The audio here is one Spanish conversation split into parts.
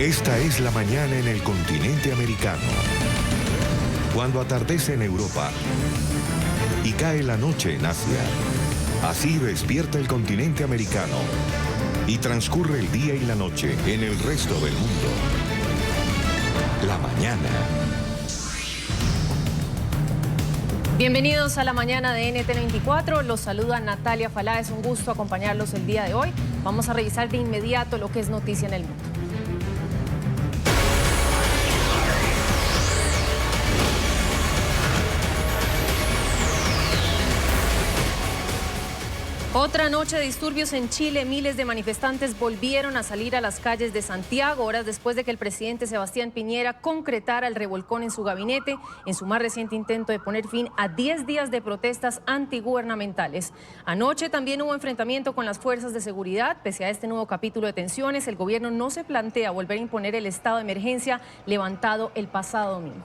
Esta es la mañana en el continente americano. Cuando atardece en Europa y cae la noche en Asia. Así despierta el continente americano y transcurre el día y la noche en el resto del mundo. La mañana. Bienvenidos a la mañana de NTN24. Los saluda Natalia Falá. Es un gusto acompañarlos el día de hoy. Vamos a revisar de inmediato lo que es noticia en el mundo. Otra noche de disturbios en Chile. Miles de manifestantes volvieron a salir a las calles de Santiago, horas después de que el presidente Sebastián Piñera concretara el revolcón en su gabinete, en su más reciente intento de poner fin a 10 días de protestas antigubernamentales. Anoche también hubo enfrentamiento con las fuerzas de seguridad. Pese a este nuevo capítulo de tensiones, el gobierno no se plantea volver a imponer el estado de emergencia levantado el pasado domingo.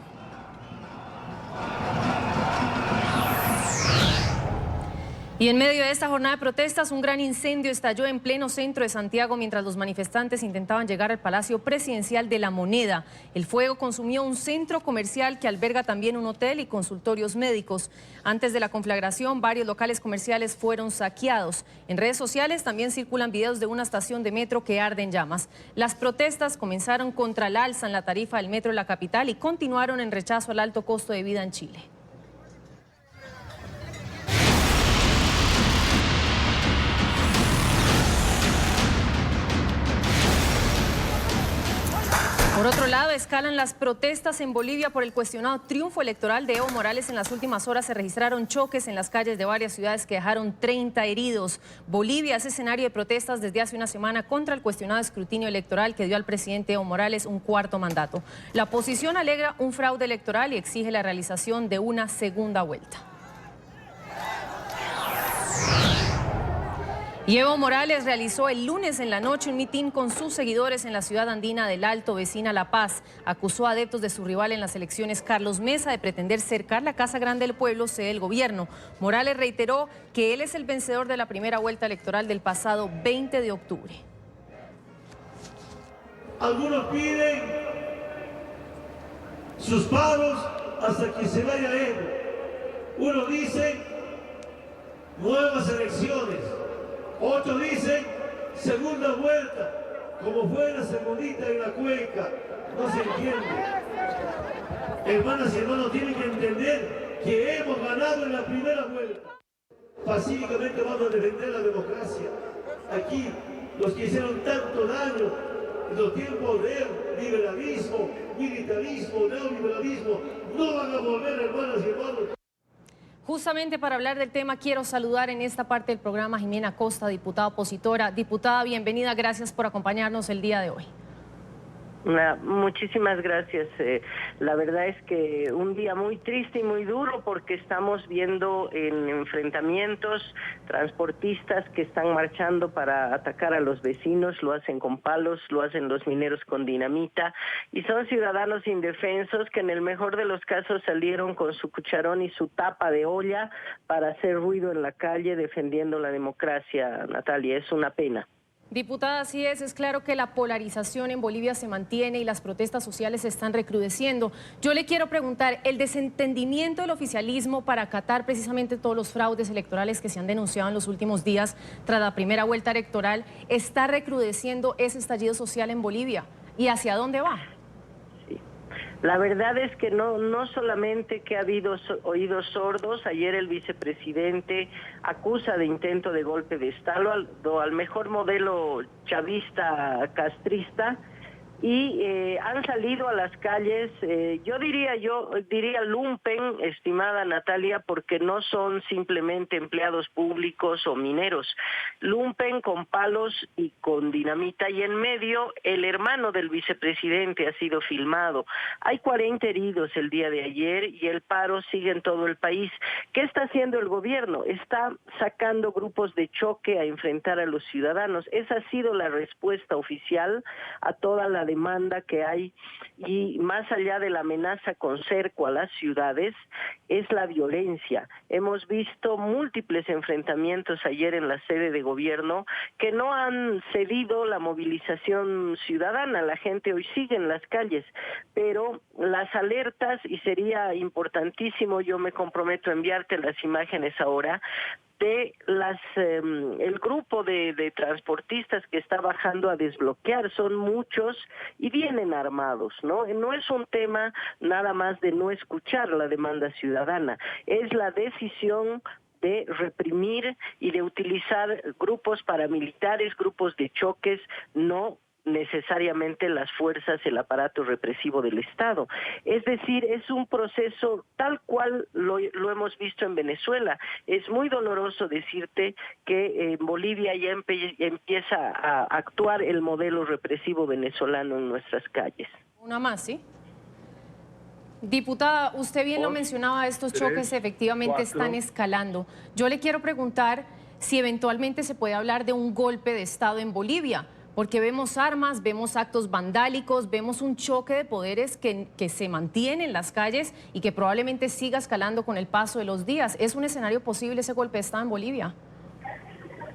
Y en medio de esta jornada de protestas, un gran incendio estalló en pleno centro de Santiago mientras los manifestantes intentaban llegar al Palacio Presidencial de La Moneda. El fuego consumió un centro comercial que alberga también un hotel y consultorios médicos. Antes de la conflagración, varios locales comerciales fueron saqueados. En redes sociales también circulan videos de una estación de metro que arde en llamas. Las protestas comenzaron contra el alza en la tarifa del metro de la capital y continuaron en rechazo al alto costo de vida en Chile. Por otro lado, escalan las protestas en Bolivia por el cuestionado triunfo electoral de Evo Morales. En las últimas horas se registraron choques en las calles de varias ciudades que dejaron 30 heridos. Bolivia es escenario de protestas desde hace una semana contra el cuestionado escrutinio electoral que dio al presidente Evo Morales un cuarto mandato. La oposición alega un fraude electoral y exige la realización de una segunda vuelta. Y Evo Morales realizó el lunes en la noche un mitin con sus seguidores en la ciudad andina del Alto, vecina La Paz. Acusó a adeptos de su rival en las elecciones, Carlos Mesa, de pretender cercar la Casa Grande del Pueblo, sede del gobierno. Morales reiteró que él es el vencedor de la primera vuelta electoral del pasado 20 de octubre. Algunos piden sus paros hasta que se vaya Evo. Unos dicen nuevas elecciones. Otros dicen segunda vuelta, como fue la segundita en la Cuenca. No se entiende. Hermanas y hermanos, tienen que entender que hemos ganado en la primera vuelta. Pacíficamente vamos a defender la democracia. Aquí, los que hicieron tanto daño en los tiempos del liberalismo, militarismo, neoliberalismo, no van a volver, hermanas y hermanos. Justamente para hablar del tema, quiero saludar en esta parte del programa a Jimena Costa, diputada opositora. Diputada, bienvenida, gracias por acompañarnos el día de hoy. Muchísimas gracias. La verdad es que un día muy triste y muy duro porque estamos viendo en enfrentamientos transportistas que están marchando para atacar a los vecinos, lo hacen con palos, lo hacen los mineros con dinamita y son ciudadanos indefensos que en el mejor de los casos salieron con su cucharón y su tapa de olla para hacer ruido en la calle defendiendo la democracia. Natalia, es una pena. Diputada, así es claro que la polarización en Bolivia se mantiene y las protestas sociales se están recrudeciendo. Yo le quiero preguntar, ¿el desentendimiento del oficialismo para acatar precisamente todos los fraudes electorales que se han denunciado en los últimos días tras la primera vuelta electoral está recrudeciendo ese estallido social en Bolivia? ¿Y hacia dónde va? La verdad es que no solamente que ha habido oídos sordos. Ayer el vicepresidente acusa de intento de golpe de Estado al mejor modelo chavista castrista y han salido a las calles, yo diría lumpen, estimada Natalia, porque no son simplemente empleados públicos o mineros. Lumpen con palos y con dinamita, y en medio el hermano del vicepresidente ha sido filmado. Hay 40 heridos el día de ayer y el paro sigue en todo el país. ¿Qué está haciendo el gobierno? Está sacando grupos de choque a enfrentar a los ciudadanos. Esa ha sido la respuesta oficial a toda la la demanda que hay y más allá de la amenaza con cerco a las ciudades, es la violencia. Hemos visto múltiples enfrentamientos ayer en la sede de gobierno que no han cedido la movilización ciudadana. La gente hoy sigue en las calles, pero las alertas, y sería importantísimo, yo me comprometo a enviarte las imágenes ahora, de el grupo de transportistas que está bajando a desbloquear, son muchos y vienen armados, ¿no? No es un tema nada más de no escuchar la demanda ciudadana, es la decisión de reprimir y de utilizar grupos paramilitares, grupos de choques, no necesariamente las fuerzas, el aparato represivo del Estado. Es decir, es un proceso tal cual lo hemos visto en Venezuela. Es muy doloroso decirte que en Bolivia ya empieza a actuar el modelo represivo venezolano en nuestras calles. Una más, ¿sí? Diputada, usted bien lo mencionaba, estos choques efectivamente están escalando. Yo le quiero preguntar si eventualmente se puede hablar de un golpe de Estado en Bolivia, porque vemos armas, vemos actos vandálicos, vemos un choque de poderes que se mantiene en las calles y que probablemente siga escalando con el paso de los días. ¿Es un escenario posible ese golpe de Estado en Bolivia?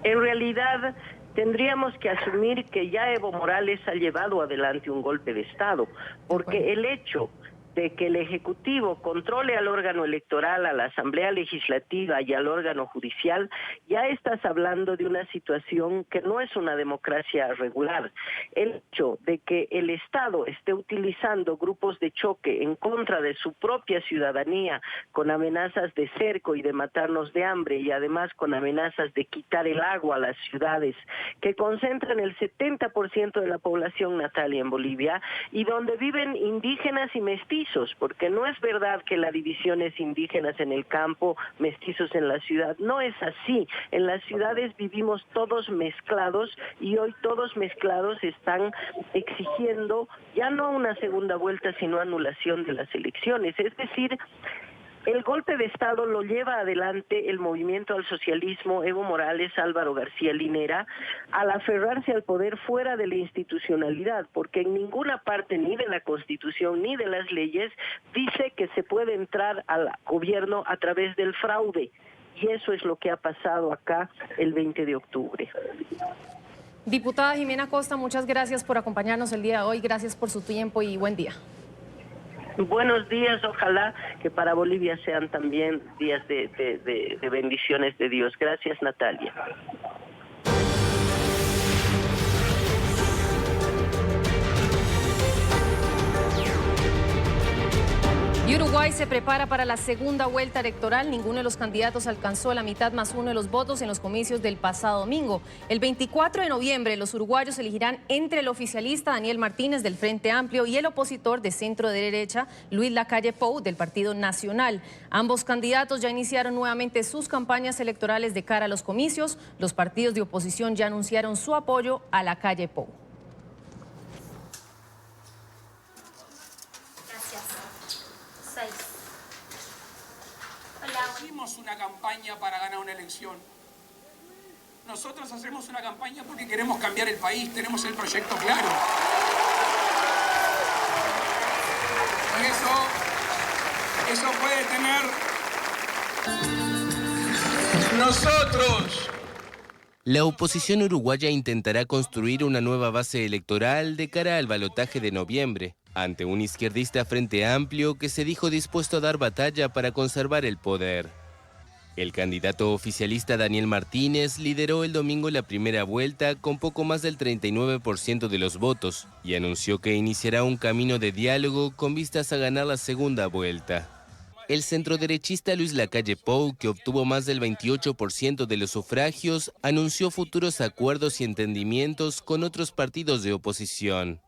En realidad, tendríamos que asumir que ya Evo Morales ha llevado adelante un golpe de Estado, porque el hecho de que el Ejecutivo controle al órgano electoral, a la Asamblea Legislativa y al órgano judicial, ya estás hablando de una situación que no es una democracia regular. El hecho de que el Estado esté utilizando grupos de choque en contra de su propia ciudadanía, con amenazas de cerco y de matarnos de hambre, y además con amenazas de quitar el agua a las ciudades, que concentran el 70% de la población natal en Bolivia, y donde viven indígenas y mestizos, porque no es verdad que la división es indígenas en el campo, mestizos en la ciudad. No es así. En las ciudades vivimos todos mezclados y hoy todos mezclados están exigiendo ya no una segunda vuelta, sino anulación de las elecciones. Es decir, el golpe de Estado lo lleva adelante el movimiento al socialismo, Evo Morales, Álvaro García Linera, al aferrarse al poder fuera de la institucionalidad, porque en ninguna parte, ni de la Constitución ni de las leyes, dice que se puede entrar al gobierno a través del fraude. Y eso es lo que ha pasado acá el 20 de octubre. Diputada Jimena Costa, muchas gracias por acompañarnos el día de hoy. Gracias por su tiempo y buen día. Buenos días, ojalá que para Bolivia sean también días de bendiciones de Dios. Gracias, Natalia. Y Uruguay se prepara para la segunda vuelta electoral. Ninguno de los candidatos alcanzó la mitad más uno de los votos en los comicios del pasado domingo. El 24 de noviembre los uruguayos elegirán entre el oficialista Daniel Martínez del Frente Amplio y el opositor de centro derecha Luis Lacalle Pou del Partido Nacional. Ambos candidatos ya iniciaron nuevamente sus campañas electorales de cara a los comicios. Los partidos de oposición ya anunciaron su apoyo a Lacalle Pou. Hicimos una campaña para ganar una elección. Nosotros hacemos una campaña porque queremos cambiar el país, tenemos el proyecto claro. Eso puede tener nosotros. La oposición uruguaya intentará construir una nueva base electoral de cara al balotaje de noviembre, ante un izquierdista Frente Amplio que se dijo dispuesto a dar batalla para conservar el poder. El candidato oficialista Daniel Martínez lideró el domingo la primera vuelta con poco más del 39% de los votos y anunció que iniciará un camino de diálogo con vistas a ganar la segunda vuelta. El centroderechista Luis Lacalle Pou, que obtuvo más del 28% de los sufragios, anunció futuros acuerdos y entendimientos con otros partidos de oposición.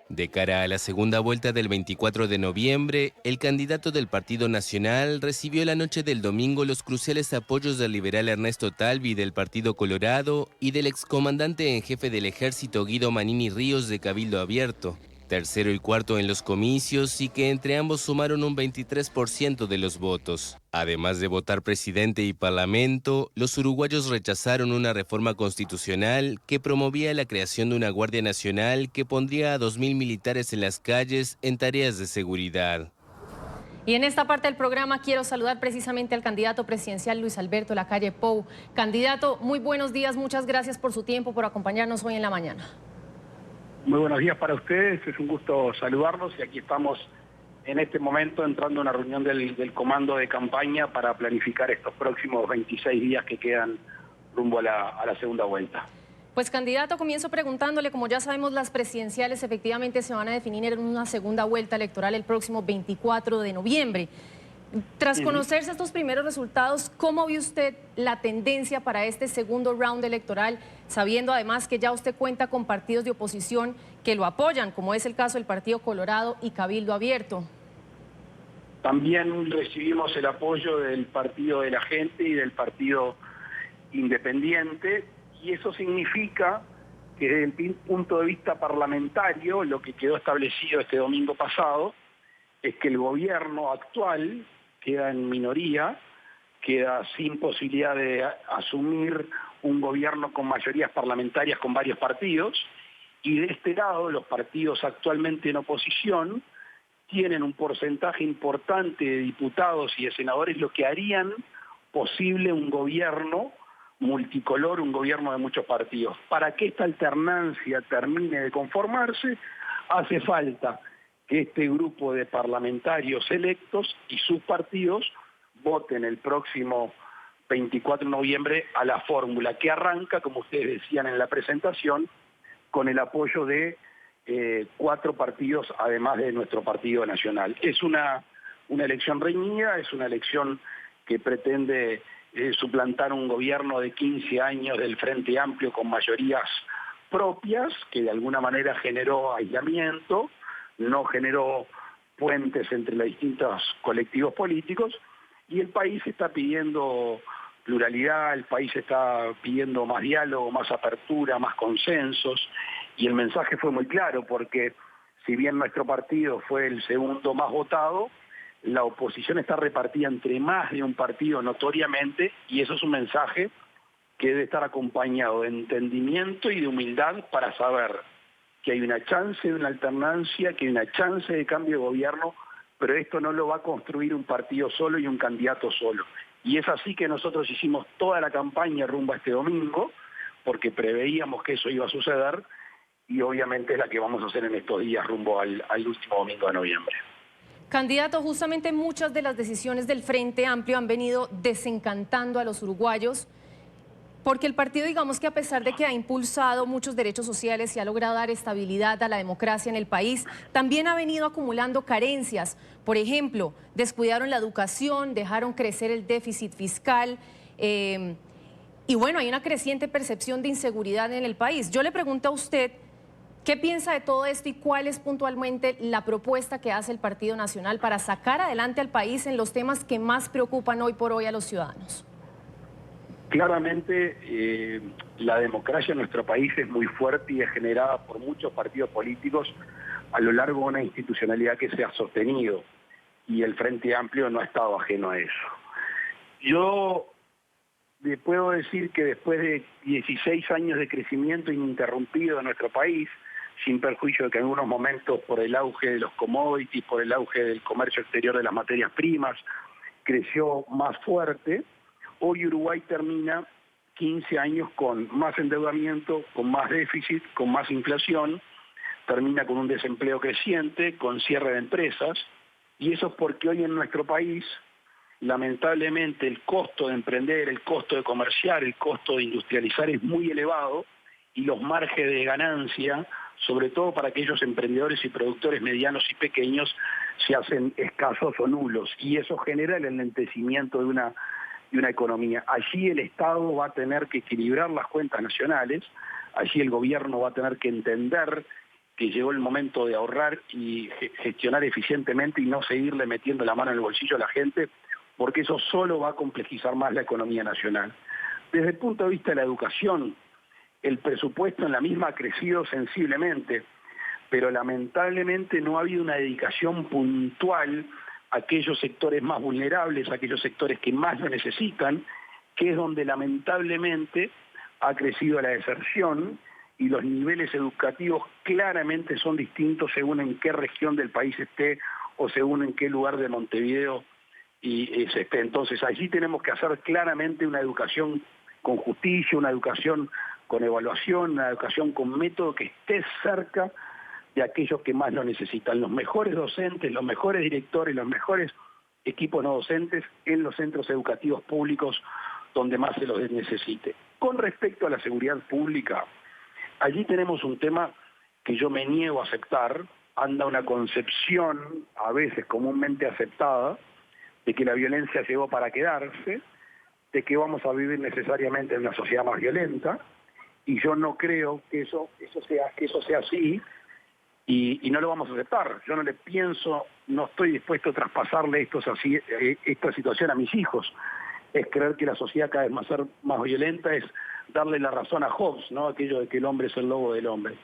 De cara a la segunda vuelta del 24 de noviembre, el candidato del Partido Nacional recibió la noche del domingo los cruciales apoyos del liberal Ernesto Talvi del Partido Colorado y del excomandante en jefe del Ejército Guido Manini Ríos de Cabildo Abierto. tercero y cuarto en los comicios y que entre ambos sumaron un 23% de los votos. Además de votar presidente y parlamento, los uruguayos rechazaron una reforma constitucional que promovía la creación de una Guardia Nacional que pondría a 2.000 militares en las calles en tareas de seguridad. Y en esta parte del programa quiero saludar precisamente al candidato presidencial Luis Alberto Lacalle Pou. Candidato, muy buenos días, muchas gracias por su tiempo, por acompañarnos hoy en la mañana. Muy buenos días para ustedes, es un gusto saludarlos y aquí estamos en este momento entrando a una reunión del comando de campaña para planificar estos próximos 26 días que quedan rumbo a la segunda vuelta. Pues candidato, comienzo preguntándole, como ya sabemos, las presidenciales efectivamente se van a definir en una segunda vuelta electoral el próximo 24 de noviembre. Tras conocerse estos primeros resultados, ¿cómo ve usted la tendencia para este segundo round electoral, sabiendo además que ya usted cuenta con partidos de oposición que lo apoyan, como es el caso del Partido Colorado y Cabildo Abierto? También recibimos el apoyo del Partido de la Gente y del Partido Independiente, y eso significa que desde el punto de vista parlamentario, lo que quedó establecido este domingo pasado es que el gobierno actual queda en minoría, queda sin posibilidad de asumir un gobierno con mayorías parlamentarias con varios partidos, y de este lado los partidos actualmente en oposición tienen un porcentaje importante de diputados y de senadores, lo que harían posible un gobierno multicolor, un gobierno de muchos partidos. Para que esta alternancia termine de conformarse, hace falta que este grupo de parlamentarios electos y sus partidos voten el próximo 24 de noviembre a la fórmula que arranca, como ustedes decían en la presentación, con el apoyo de 4 partidos, además de nuestro partido nacional. Es una elección reñida, es una elección que pretende suplantar un gobierno de 15 años del Frente Amplio con mayorías propias, que de alguna manera generó aislamiento, no generó puentes entre los distintos colectivos políticos, y el país está pidiendo pluralidad, el país está pidiendo más diálogo, más apertura, más consensos, y el mensaje fue muy claro, porque si bien nuestro partido fue el segundo más votado, la oposición está repartida entre más de un partido notoriamente, y eso es un mensaje que debe estar acompañado de entendimiento y de humildad para saber que hay una chance de una alternancia, que hay una chance de cambio de gobierno, pero esto no lo va a construir un partido solo y un candidato solo. Y es así que nosotros hicimos toda la campaña rumbo a este domingo, porque preveíamos que eso iba a suceder, y obviamente es la que vamos a hacer en estos días rumbo al último domingo de noviembre. Candidato, justamente muchas de las decisiones del Frente Amplio han venido desencantando a los uruguayos, porque el partido, digamos que a pesar de que ha impulsado muchos derechos sociales y ha logrado dar estabilidad a la democracia en el país, también ha venido acumulando carencias. Por ejemplo, descuidaron la educación, dejaron crecer el déficit fiscal y bueno, hay una creciente percepción de inseguridad en el país. Yo le pregunto a usted, ¿qué piensa de todo esto y cuál es puntualmente la propuesta que hace el Partido Nacional para sacar adelante al país en los temas que más preocupan hoy por hoy a los ciudadanos? Claramente la democracia en nuestro país es muy fuerte y es generada por muchos partidos políticos a lo largo de una institucionalidad que se ha sostenido, y el Frente Amplio no ha estado ajeno a eso. Yo le puedo decir que después de 16 años de crecimiento ininterrumpido en nuestro país, sin perjuicio de que en algunos momentos por el auge de los commodities, por el auge del comercio exterior de las materias primas, creció más fuerte, hoy Uruguay termina 15 años con más endeudamiento, con más déficit, con más inflación, termina con un desempleo creciente, con cierre de empresas, y eso es porque hoy en nuestro país, lamentablemente, el costo de emprender, el costo de comerciar, el costo de industrializar es muy elevado, y los márgenes de ganancia, sobre todo para aquellos emprendedores y productores medianos y pequeños, se hacen escasos o nulos, y eso genera el enlentecimiento de una economía. Allí el Estado va a tener que equilibrar las cuentas nacionales, allí el gobierno va a tener que entender que llegó el momento de ahorrar y gestionar eficientemente y no seguirle metiendo la mano en el bolsillo a la gente, porque eso solo va a complejizar más la economía nacional. Desde el punto de vista de la educación, el presupuesto en la misma ha crecido sensiblemente, pero lamentablemente no ha habido una dedicación puntual a aquellos sectores más vulnerables, a aquellos sectores que más lo necesitan, que es donde lamentablemente ha crecido la deserción y los niveles educativos claramente son distintos según en qué región del país esté o según en qué lugar de Montevideo se esté. Entonces allí tenemos que hacer claramente una educación con justicia, una educación con evaluación, una educación con método que esté cerca de aquellos que más lo necesitan. Los mejores docentes, los mejores directores, los mejores equipos no docentes en los centros educativos públicos donde más se los necesite. Con respecto a la seguridad pública, allí tenemos un tema que yo me niego a aceptar. Anda una concepción, a veces comúnmente aceptada, de que la violencia llegó para quedarse, de que vamos a vivir necesariamente en una sociedad más violenta, y yo no creo que eso sea así, y no lo vamos a aceptar. Yo no estoy dispuesto a traspasarle esta situación a mis hijos. Es creer que la sociedad cada vez más violenta, es darle la razón a Hobbes, ¿no? Aquello de que el hombre es el lobo del hombre.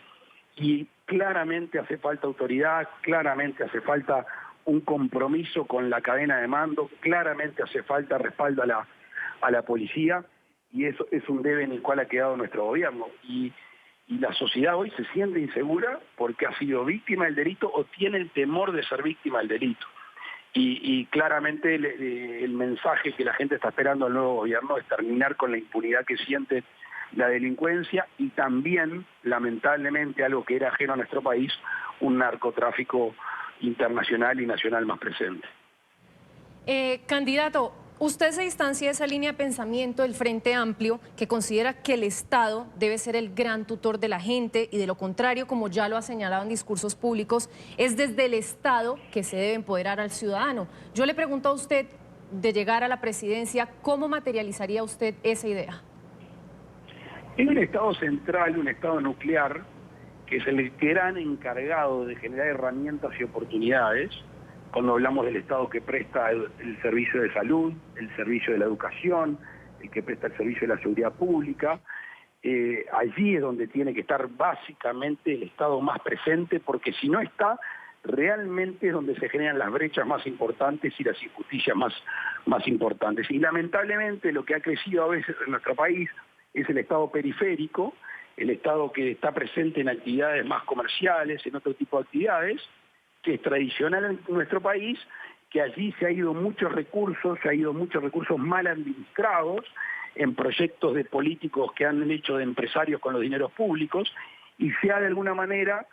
Y claramente hace falta autoridad, claramente hace falta un compromiso con la cadena de mando, claramente hace falta respaldo a la policía, y eso es un debe en el cual ha quedado nuestro gobierno. Y la sociedad hoy se siente insegura porque ha sido víctima del delito o tiene el temor de ser víctima del delito. Y claramente el mensaje que la gente está esperando al nuevo gobierno es terminar con la impunidad que siente la delincuencia y también, lamentablemente, algo que era ajeno a nuestro país, un narcotráfico internacional y nacional más presente. Candidato, usted se distancia de esa línea de pensamiento del Frente Amplio, que considera que el Estado debe ser el gran tutor de la gente, y de lo contrario, como ya lo ha señalado en discursos públicos, es desde el Estado que se debe empoderar al ciudadano. Yo le pregunto a usted, de llegar a la presidencia, ¿cómo materializaría usted esa idea? En un Estado central, un Estado nuclear, que es el gran encargado de generar herramientas y oportunidades, cuando hablamos del Estado que presta el servicio de salud, el servicio de la educación, el que presta el servicio de la seguridad pública, allí es donde tiene que estar básicamente el Estado más presente, porque si no está, realmente es donde se generan las brechas más importantes y las injusticias más importantes. Y lamentablemente lo que ha crecido a veces en nuestro país es el Estado periférico, el Estado que está presente en actividades más comerciales, en otro tipo de actividades, que es tradicional en nuestro país, que allí se ha ido muchos recursos mal administrados en proyectos de políticos que han hecho de empresarios con los dineros públicos, y se ha de alguna manera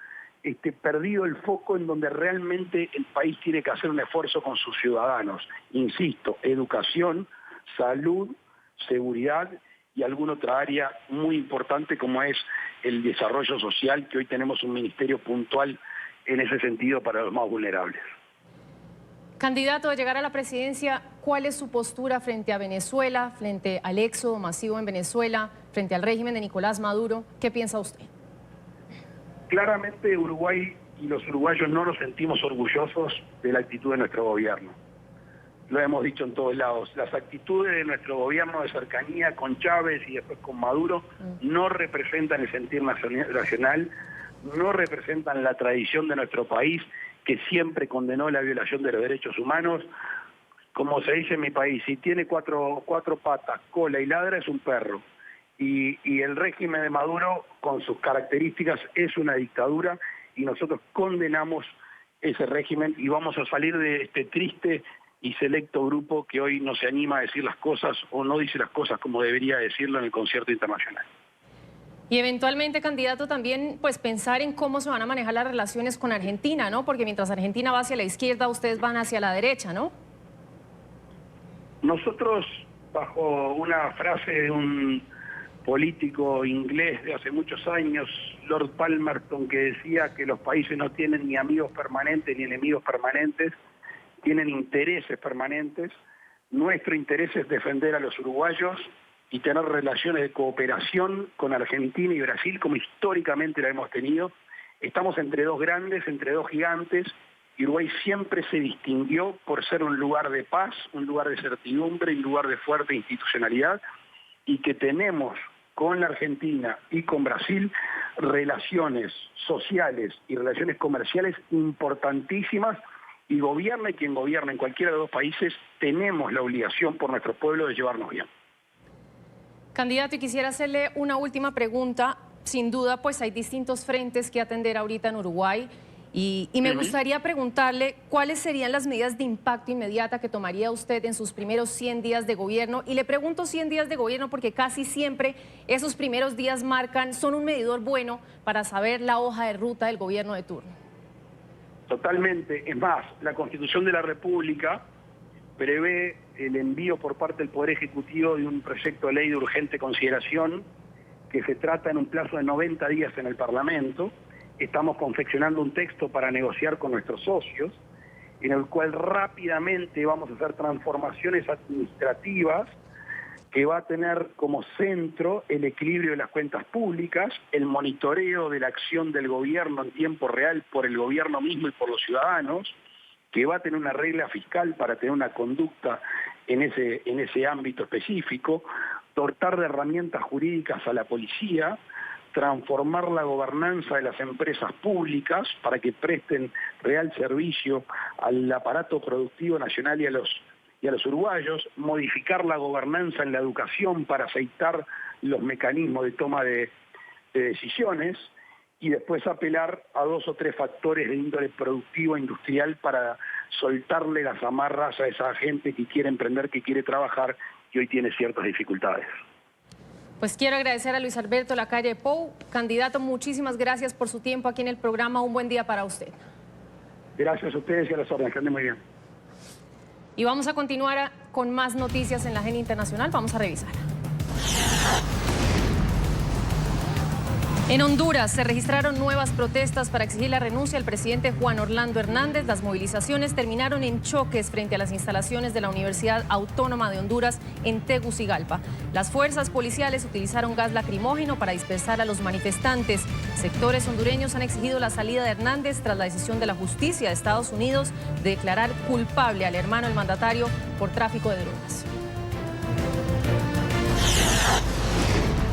perdido el foco en donde realmente el país tiene que hacer un esfuerzo con sus ciudadanos. Insisto, educación, salud, seguridad y alguna otra área muy importante como es el desarrollo social, que hoy tenemos un ministerio puntual en ese sentido para los más vulnerables. Candidato, de llegar a la presidencia, ¿cuál es su postura frente a Venezuela, frente al éxodo masivo en Venezuela, frente al régimen de Nicolás Maduro? ¿Qué piensa usted? Claramente Uruguay y los uruguayos no nos sentimos orgullosos de la actitud de nuestro gobierno. Lo hemos dicho en todos lados. Las actitudes de nuestro gobierno de cercanía con Chávez y después con Maduro no representan el sentir nacional, no representan la tradición de nuestro país, que siempre condenó la violación de los derechos humanos. Como se dice en mi país, si tiene cuatro patas, cola y ladra, es un perro. Y el régimen de Maduro, con sus características, es una dictadura, y nosotros condenamos ese régimen y vamos a salir de este triste y selecto grupo que hoy no se anima a decir las cosas o no dice las cosas como debería decirlo en el concierto internacional. Y eventualmente, candidato, también pues pensar en cómo se van a manejar las relaciones con Argentina, ¿no? Porque mientras Argentina va hacia la izquierda, ustedes van hacia la derecha, ¿no? Nosotros, bajo una frase de un político inglés de hace muchos años, Lord Palmerston, que decía que los países no tienen ni amigos permanentes ni enemigos permanentes, tienen intereses permanentes. Nuestro interés es defender a los uruguayos y tener relaciones de cooperación con Argentina y Brasil, como históricamente la hemos tenido. Estamos entre dos grandes, entre dos gigantes, y Uruguay siempre se distinguió por ser un lugar de paz, un lugar de certidumbre, un lugar de fuerte institucionalidad, y que tenemos con la Argentina y con Brasil relaciones sociales y relaciones comerciales importantísimas, y gobierne quien gobierne en cualquiera de los dos países, tenemos la obligación por nuestro pueblo de llevarnos bien. Candidato, y quisiera hacerle una última pregunta. Sin duda, pues hay distintos frentes que atender ahorita en Uruguay y me gustaría preguntarle cuáles serían las medidas de impacto inmediata que tomaría usted en sus primeros 100 días de gobierno. Y le pregunto 100 días de gobierno porque casi siempre esos primeros días son un medidor bueno para saber la hoja de ruta del gobierno de turno. Totalmente. Es más, la Constitución de la República prevé el envío por parte del Poder Ejecutivo de un proyecto de ley de urgente consideración que se trata en un plazo de 90 días en el Parlamento. Estamos confeccionando un texto para negociar con nuestros socios, en el cual rápidamente vamos a hacer transformaciones administrativas que va a tener como centro el equilibrio de las cuentas públicas, el monitoreo de la acción del gobierno en tiempo real por el gobierno mismo y por los ciudadanos, que va a tener una regla fiscal para tener una conducta en ese ámbito específico, dotar de herramientas jurídicas a la policía, transformar la gobernanza de las empresas públicas para que presten real servicio al aparato productivo nacional y a los uruguayos, modificar la gobernanza en la educación para aceitar los mecanismos de toma de decisiones, y después apelar a 2 o 3 factores de índole productivo e industrial para soltarle las amarras a esa gente que quiere emprender, que quiere trabajar y hoy tiene ciertas dificultades. Pues quiero agradecer a Luis Alberto Lacalle Pou. Candidato, muchísimas gracias por su tiempo aquí en el programa. Un buen día para usted. Gracias a ustedes y a las órdenes. Que anden muy bien. Y vamos a continuar con más noticias en la agenda internacional. Vamos a revisar. En Honduras se registraron nuevas protestas para exigir la renuncia del presidente Juan Orlando Hernández. Las movilizaciones terminaron en choques frente a las instalaciones de la Universidad Autónoma de Honduras en Tegucigalpa. Las fuerzas policiales utilizaron gas lacrimógeno para dispersar a los manifestantes. Sectores hondureños han exigido la salida de Hernández tras la decisión de la justicia de Estados Unidos de declarar culpable al hermano del mandatario por tráfico de drogas.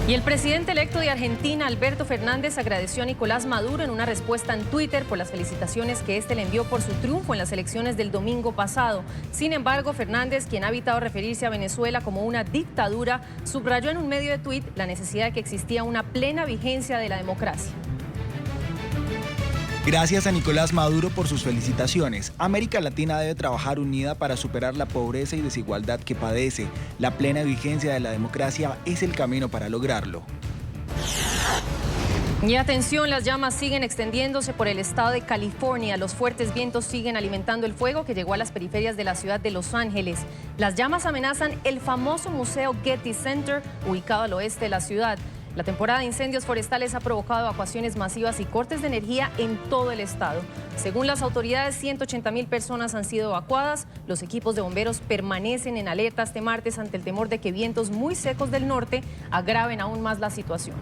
Y el presidente electo de Argentina, Alberto Fernández, agradeció a Nicolás Maduro en una respuesta en Twitter por las felicitaciones que éste le envió por su triunfo en las elecciones del domingo pasado. Sin embargo, Fernández, quien ha evitado referirse a Venezuela como una dictadura, subrayó en un medio de tuit la necesidad de que existía una plena vigencia de la democracia. Gracias a Nicolás Maduro por sus felicitaciones. América Latina debe trabajar unida para superar la pobreza y desigualdad que padece. La plena vigencia de la democracia es el camino para lograrlo. Y atención, las llamas siguen extendiéndose por el estado de California. Los fuertes vientos siguen alimentando el fuego que llegó a las periferias de la ciudad de Los Ángeles. Las llamas amenazan el famoso Museo Getty Center, ubicado al oeste de la ciudad. La temporada de incendios forestales ha provocado evacuaciones masivas y cortes de energía en todo el estado. Según las autoridades, 180,000 personas han sido evacuadas. Los equipos de bomberos permanecen en alerta este martes ante el temor de que vientos muy secos del norte agraven aún más la situación.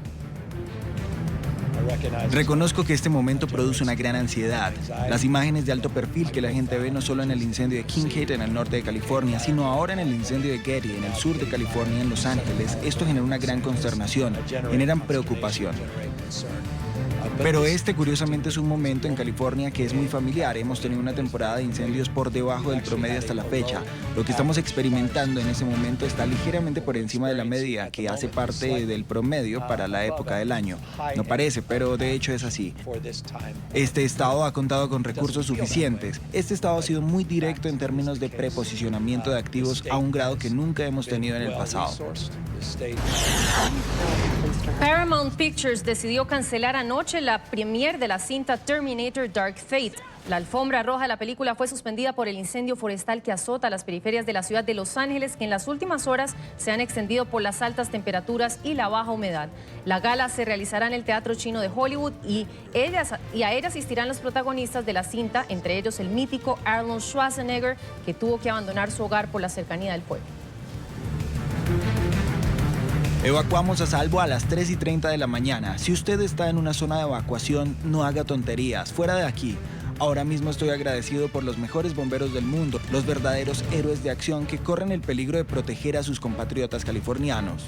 Reconozco que este momento produce una gran ansiedad. Las imágenes de alto perfil que la gente ve no solo en el incendio de Kincade en el norte de California, sino ahora en el incendio de Getty en el sur de California, en Los Ángeles, esto genera una gran consternación, generan preocupación. Pero este curiosamente es un momento en California que es muy familiar. Hemos tenido una temporada de incendios por debajo del promedio hasta la fecha. Lo que estamos experimentando en ese momento está ligeramente por encima de la media, que hace parte del promedio para la época del año. No parece, pero de hecho es así. Este estado ha contado con recursos suficientes. Este estado ha sido muy directo en términos de preposicionamiento de activos a un grado que nunca hemos tenido en el pasado. Paramount Pictures decidió cancelar anoche la premiere de la cinta Terminator Dark Fate. La alfombra roja de la película fue suspendida por el incendio forestal que azota las periferias de la ciudad de Los Ángeles, que en las últimas horas se han extendido por las altas temperaturas y la baja humedad. La gala se realizará en el Teatro Chino de Hollywood y a ella asistirán los protagonistas de la cinta, entre ellos el mítico Arnold Schwarzenegger, que tuvo que abandonar su hogar por la cercanía del fuego. Evacuamos a salvo a las 3:30 de la mañana. Si usted está en una zona de evacuación, no haga tonterías, fuera de aquí. Ahora mismo estoy agradecido por los mejores bomberos del mundo, los verdaderos héroes de acción que corren el peligro de proteger a sus compatriotas californianos.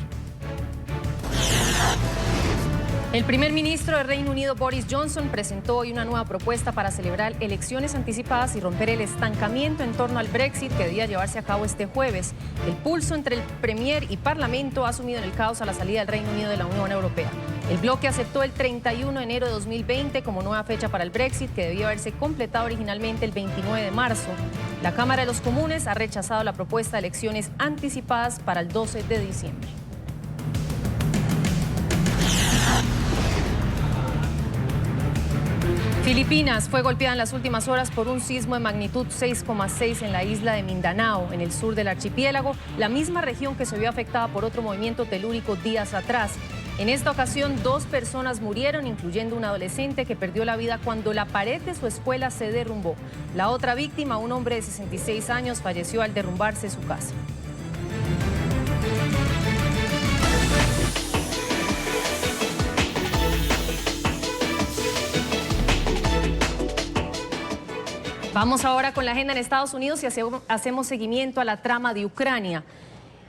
El primer ministro del Reino Unido, Boris Johnson, presentó hoy una nueva propuesta para celebrar elecciones anticipadas y romper el estancamiento en torno al Brexit que debía llevarse a cabo este jueves. El pulso entre el Premier y Parlamento ha sumido en el caos a la salida del Reino Unido de la Unión Europea. El bloque aceptó el 31 de enero de 2020 como nueva fecha para el Brexit, que debía haberse completado originalmente el 29 de marzo. La Cámara de los Comunes ha rechazado la propuesta de elecciones anticipadas para el 12 de diciembre. Filipinas fue golpeada en las últimas horas por un sismo de magnitud 6,6 en la isla de Mindanao, en el sur del archipiélago, la misma región que se vio afectada por otro movimiento telúrico días atrás. En esta ocasión, 2 personas murieron, incluyendo un adolescente que perdió la vida cuando la pared de su escuela se derrumbó. La otra víctima, un hombre de 66 años, falleció al derrumbarse su casa. Vamos ahora con la agenda en Estados Unidos y hacemos seguimiento a la trama de Ucrania.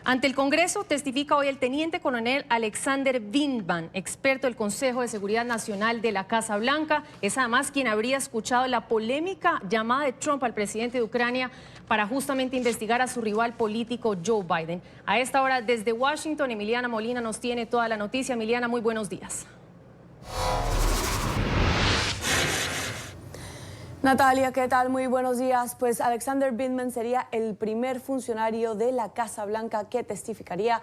Ante el Congreso testifica hoy el teniente coronel Alexander Vindman, experto del Consejo de Seguridad Nacional de la Casa Blanca. Es además quien habría escuchado la polémica llamada de Trump al presidente de Ucrania para justamente investigar a su rival político Joe Biden. A esta hora desde Washington, Emiliana Molina nos tiene toda la noticia. Emiliana, muy buenos días. Natalia, ¿qué tal? Muy buenos días. Pues Alexander Vindman sería el primer funcionario de la Casa Blanca que testificaría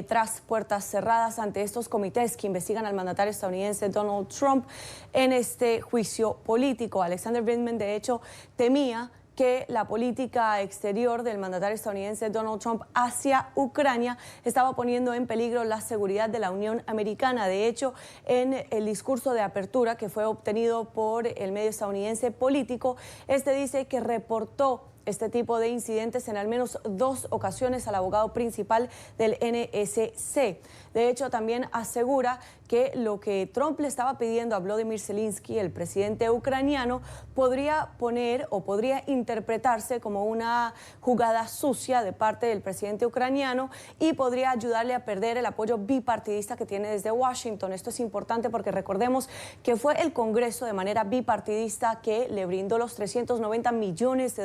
tras puertas cerradas ante estos comités que investigan al mandatario estadounidense Donald Trump en este juicio político. Alexander Vindman, de hecho, temía que la política exterior del mandatario estadounidense Donald Trump hacia Ucrania estaba poniendo en peligro la seguridad de la Unión Americana. De hecho, en el discurso de apertura que fue obtenido por el medio estadounidense Político, este dice que reportó este tipo de incidentes en al menos 2 ocasiones al abogado principal del NSC. De hecho, también asegura que lo que Trump le estaba pidiendo a Volodymyr Zelensky, el presidente ucraniano, podría poner o podría interpretarse como una jugada sucia de parte del presidente ucraniano y podría ayudarle a perder el apoyo bipartidista que tiene desde Washington. Esto es importante porque recordemos que fue el Congreso de manera bipartidista que le brindó los $390 millones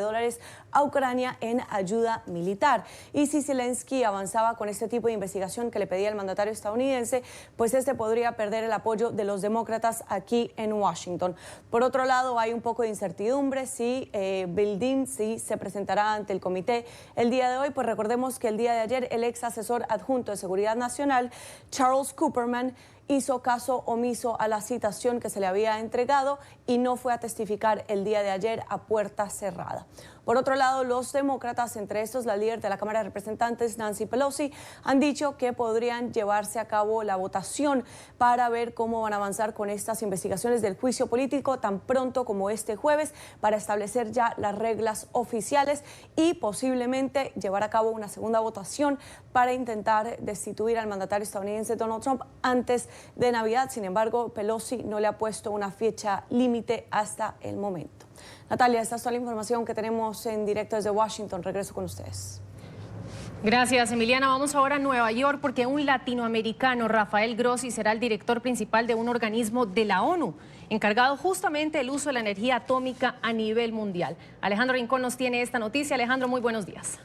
a Ucrania en ayuda militar. Y si Zelensky avanzaba con este tipo de investigación que le pedía el mandatario estadounidense, pues este podría perder el apoyo de los demócratas aquí en Washington. Por otro lado, hay un poco de incertidumbre si Bill Dean se presentará ante el comité el día de hoy. Pues recordemos que el día de ayer el ex asesor adjunto de Seguridad Nacional, Charles Kupperman, hizo caso omiso a la citación que se le había entregado y no fue a testificar el día de ayer a puerta cerrada. Por otro lado, los demócratas, entre estos la líder de la Cámara de Representantes, Nancy Pelosi, han dicho que podrían llevarse a cabo la votación para ver cómo van a avanzar con estas investigaciones del juicio político tan pronto como este jueves, para establecer ya las reglas oficiales y posiblemente llevar a cabo una segunda votación para intentar destituir al mandatario estadounidense Donald Trump antes de Navidad. Sin embargo, Pelosi no le ha puesto una fecha límite hasta el momento. Natalia, esta es toda la información que tenemos en directo desde Washington. Regreso con ustedes. Gracias, Emiliana. Vamos ahora a Nueva York porque un latinoamericano, Rafael Grossi, será el director principal de un organismo de la ONU encargado justamente del uso de la energía atómica a nivel mundial. Alejandro Rincón nos tiene esta noticia. Alejandro, muy buenos días.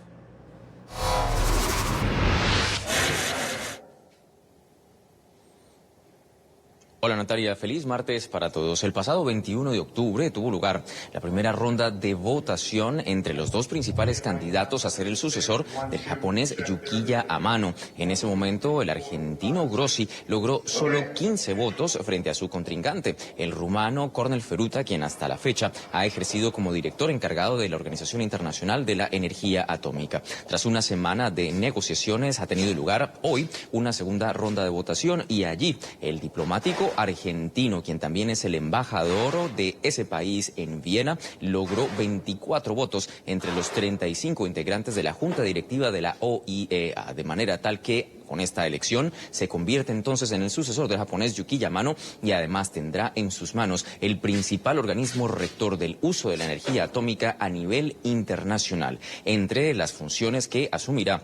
Hola Natalia, feliz martes para todos. El pasado 21 de octubre tuvo lugar la primera ronda de votación entre los 2 principales candidatos a ser el sucesor del japonés Yukiya Amano. En ese momento, el argentino Grossi logró solo 15 votos frente a su contrincante, el rumano Cornel Feruta, quien hasta la fecha ha ejercido como director encargado de la Organización Internacional de la Energía Atómica. Tras una semana de negociaciones, ha tenido lugar hoy una segunda ronda de votación y allí el diplomático argentino, quien también es el embajador de ese país en Viena, logró 24 votos entre los 35 integrantes de la Junta Directiva de la OIEA, de manera tal que con esta elección se convierte entonces en el sucesor del japonés Yukiya Amano y además tendrá en sus manos el principal organismo rector del uso de la energía atómica a nivel internacional. Entre las funciones que asumirá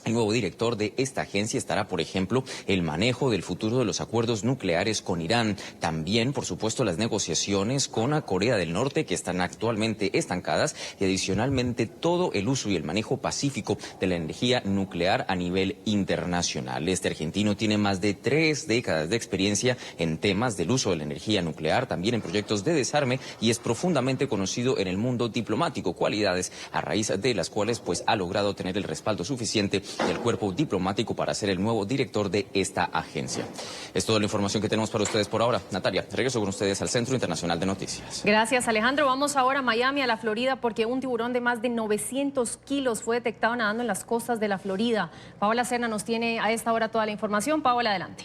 El nuevo director de esta agencia estará, por ejemplo, el manejo del futuro de los acuerdos nucleares con Irán. También, por supuesto, las negociaciones con Corea del Norte, que están actualmente estancadas, y adicionalmente todo el uso y el manejo pacífico de la energía nuclear a nivel internacional. Este argentino tiene más de 3 décadas de experiencia en temas del uso de la energía nuclear, también en proyectos de desarme, y es profundamente conocido en el mundo diplomático, cualidades a raíz de las cuales pues ha logrado tener el respaldo suficiente del cuerpo diplomático para ser el nuevo director de esta agencia. Es toda la información que tenemos para ustedes por ahora. Natalia, regreso con ustedes al Centro Internacional de Noticias. Gracias, Alejandro. Vamos ahora a Miami, a la Florida, porque un tiburón de más de 900 kilos fue detectado nadando en las costas de la Florida. Paola Serna nos tiene a esta hora toda la información. Paola, adelante.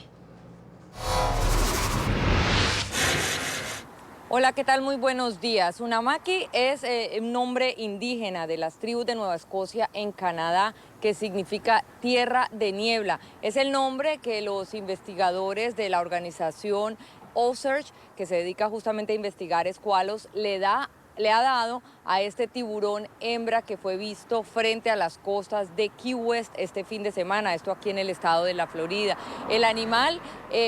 Hola, ¿qué tal? Muy buenos días. Unamaki es un nombre indígena de las tribus de Nueva Escocia en Canadá, que significa tierra de niebla. Es el nombre que los investigadores de la organización OCEARCH, que se dedica justamente a investigar escualos, le ha dado a este tiburón hembra que fue visto frente a las costas de Key West este fin de semana, esto aquí en el estado de la Florida. El animal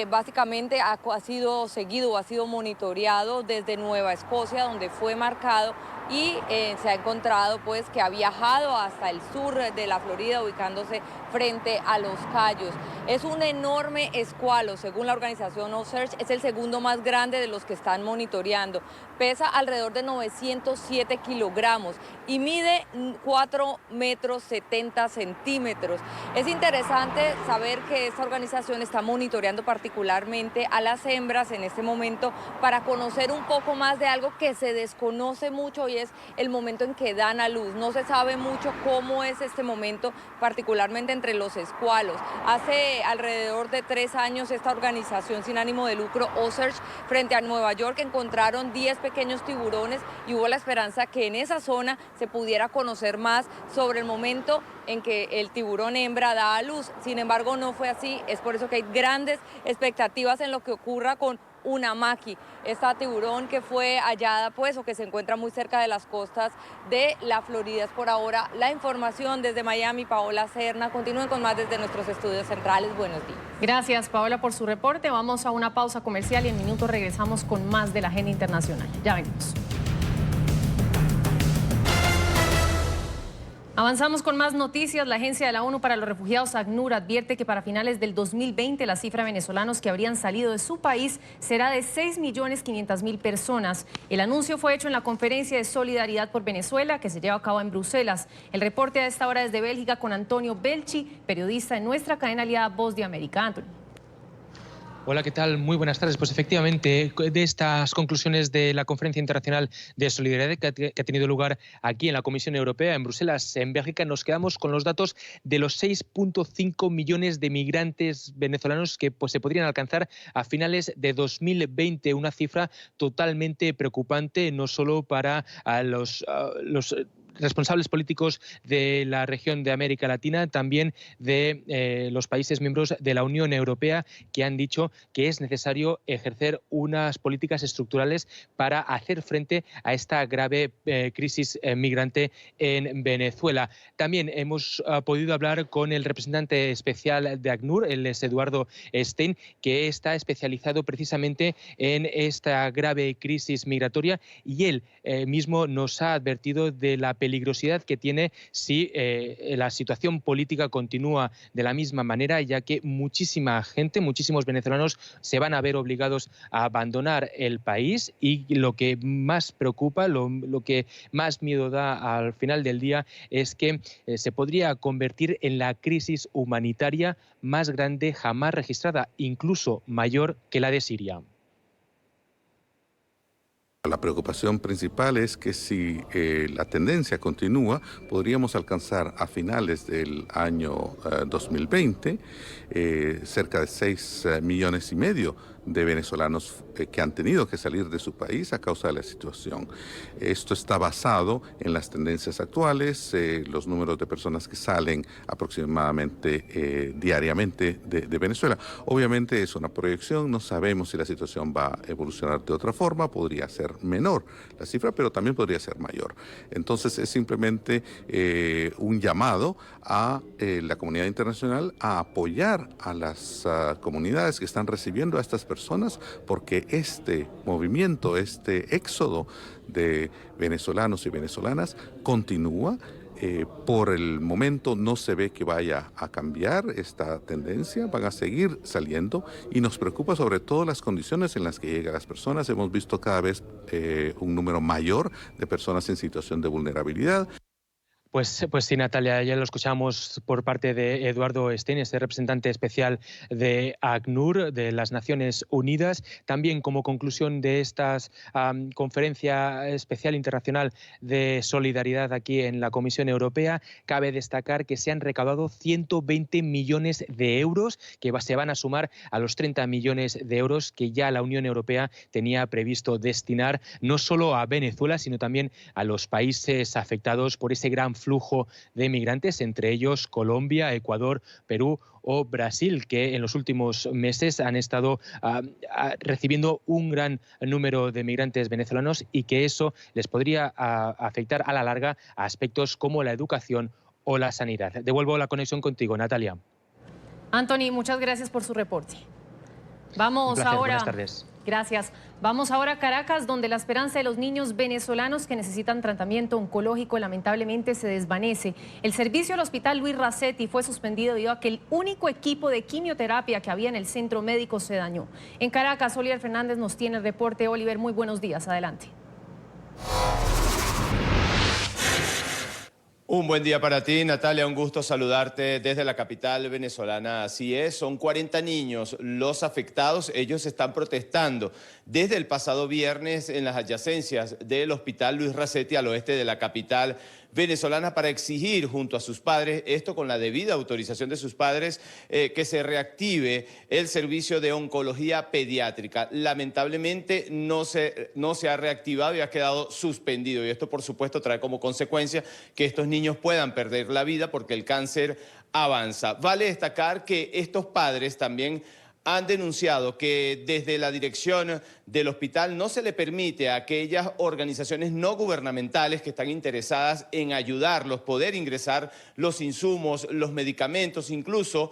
básicamente ha sido seguido, ha sido monitoreado desde Nueva Escocia, donde fue marcado, y se ha encontrado pues que ha viajado hasta el sur de la Florida, ubicándose frente a Los Cayos. Es un enorme escualo, según la organización OCEARCH, es el segundo más grande de los que están monitoreando. Pesa alrededor de 907 kilogramos y mide 4 metros 70 centímetros. Es interesante saber que esta organización está monitoreando particularmente a las hembras en este momento para conocer un poco más de algo que se desconoce mucho, y es el momento en que dan a luz. No se sabe mucho cómo es este momento, particularmente entre los escualos. Hace alrededor de 3 años esta organización sin ánimo de lucro, OCEARCH, frente a Nueva York, encontraron 10 pequeños tiburones, y hubo la esperanza que en esa zona se pudiera conocer más sobre el momento en que el tiburón hembra da a luz. Sin embargo, no fue así. Es por eso que hay grandes expectativas en lo que ocurra con Unamaki, esta tiburón que fue hallada pues, o que se encuentra muy cerca de las costas de la Florida. Es por ahora la información desde Miami. Paola Serna. Continúen con más desde nuestros estudios centrales. Buenos días. Gracias, Paola, por su reporte. Vamos a una pausa comercial y en minutos regresamos con más de la agenda internacional. Ya venimos. Avanzamos con más noticias. La Agencia de la ONU para los Refugiados, ACNUR, advierte que para finales del 2020 la cifra de venezolanos que habrían salido de su país será de 6.500.000 personas. El anuncio fue hecho en la Conferencia de Solidaridad por Venezuela, que se lleva a cabo en Bruselas. El reporte a esta hora desde Bélgica con Antonio Belchi, periodista en nuestra cadena aliada Voz de América. Antonio. Hola, ¿qué tal? Muy buenas tardes. Pues efectivamente, de estas conclusiones de la Conferencia Internacional de Solidaridad que ha tenido lugar aquí en la Comisión Europea, en Bruselas, en Bélgica, nos quedamos con los datos de los 6,5 millones de migrantes venezolanos que pues, se podrían alcanzar a finales de 2020, una cifra totalmente preocupante, no solo para los responsables políticos de la región de América Latina, también de los países miembros de la Unión Europea, que han dicho que es necesario ejercer unas políticas estructurales para hacer frente a esta grave crisis migrante en Venezuela. También hemos podido hablar con el representante especial de ACNUR, él es Eduardo Stein, que está especializado precisamente en esta grave crisis migratoria, y él mismo nos ha advertido de la peligrosidad que tiene si la situación política continúa de la misma manera, ya que muchísima gente, muchísimos venezolanos se van a ver obligados a abandonar el país, y lo que más preocupa, lo que más miedo da al final del día es que se podría convertir en la crisis humanitaria más grande jamás registrada, incluso mayor que la de Siria. La preocupación principal es que si la tendencia continúa, podríamos alcanzar a finales del año 2020 cerca de 6,5 millones de venezolanos que han tenido que salir de su país a causa de la situación. Esto está basado en las tendencias actuales, los números de personas que salen aproximadamente diariamente de Venezuela. Obviamente es una proyección, no sabemos si la situación va a evolucionar de otra forma, podría ser menor la cifra, pero también podría ser mayor. Entonces es simplemente un llamado a la comunidad internacional a apoyar a las comunidades que están recibiendo a estas personas, porque este movimiento, este éxodo de venezolanos y venezolanas continúa. Por el momento no se ve que vaya a cambiar esta tendencia, van a seguir saliendo y nos preocupa sobre todo las condiciones en las que llegan las personas. Hemos visto cada vez un número mayor de personas en situación de vulnerabilidad. Pues sí, Natalia, ya lo escuchamos por parte de Eduardo Stein, este representante especial de ACNUR, de las Naciones Unidas. También como conclusión de esta conferencia especial internacional de solidaridad aquí en la Comisión Europea, cabe destacar que se han recaudado 120 millones de euros que se van a sumar a los 30 millones de euros que ya la Unión Europea tenía previsto destinar no solo a Venezuela, sino también a los países afectados por ese gran flujo de migrantes, entre ellos Colombia, Ecuador, Perú o Brasil, que en los últimos meses han estado recibiendo un gran número de migrantes venezolanos y que eso les podría afectar a la larga a aspectos como la educación o la sanidad. Devuelvo la conexión contigo, Natalia. Anthony, muchas gracias por su reporte. Vamos Un placer, ahora. buenas tardes. Gracias. Vamos ahora a Caracas, donde la esperanza de los niños venezolanos que necesitan tratamiento oncológico lamentablemente se desvanece. El servicio del Hospital Luis Racetti fue suspendido debido a que el único equipo de quimioterapia que había en el centro médico se dañó. En Caracas, Oliver Fernández nos tiene el reporte. Oliver, muy buenos días. Adelante. Un buen día para ti, Natalia, un gusto saludarte desde la capital venezolana. Así es, son 40 niños los afectados, ellos están protestando desde el pasado viernes en las adyacencias del Hospital Luis Racetti al oeste de la capital venezolana para exigir junto a sus padres, esto con la debida autorización de sus padres, que se reactive el servicio de oncología pediátrica. Lamentablemente no se ha reactivado y ha quedado suspendido, y esto por supuesto trae como consecuencia que estos niños puedan perder la vida porque el cáncer avanza. Vale destacar que estos padres también han denunciado que desde la dirección del hospital no se le permite a aquellas organizaciones no gubernamentales que están interesadas en ayudarlos, poder ingresar los insumos, los medicamentos, incluso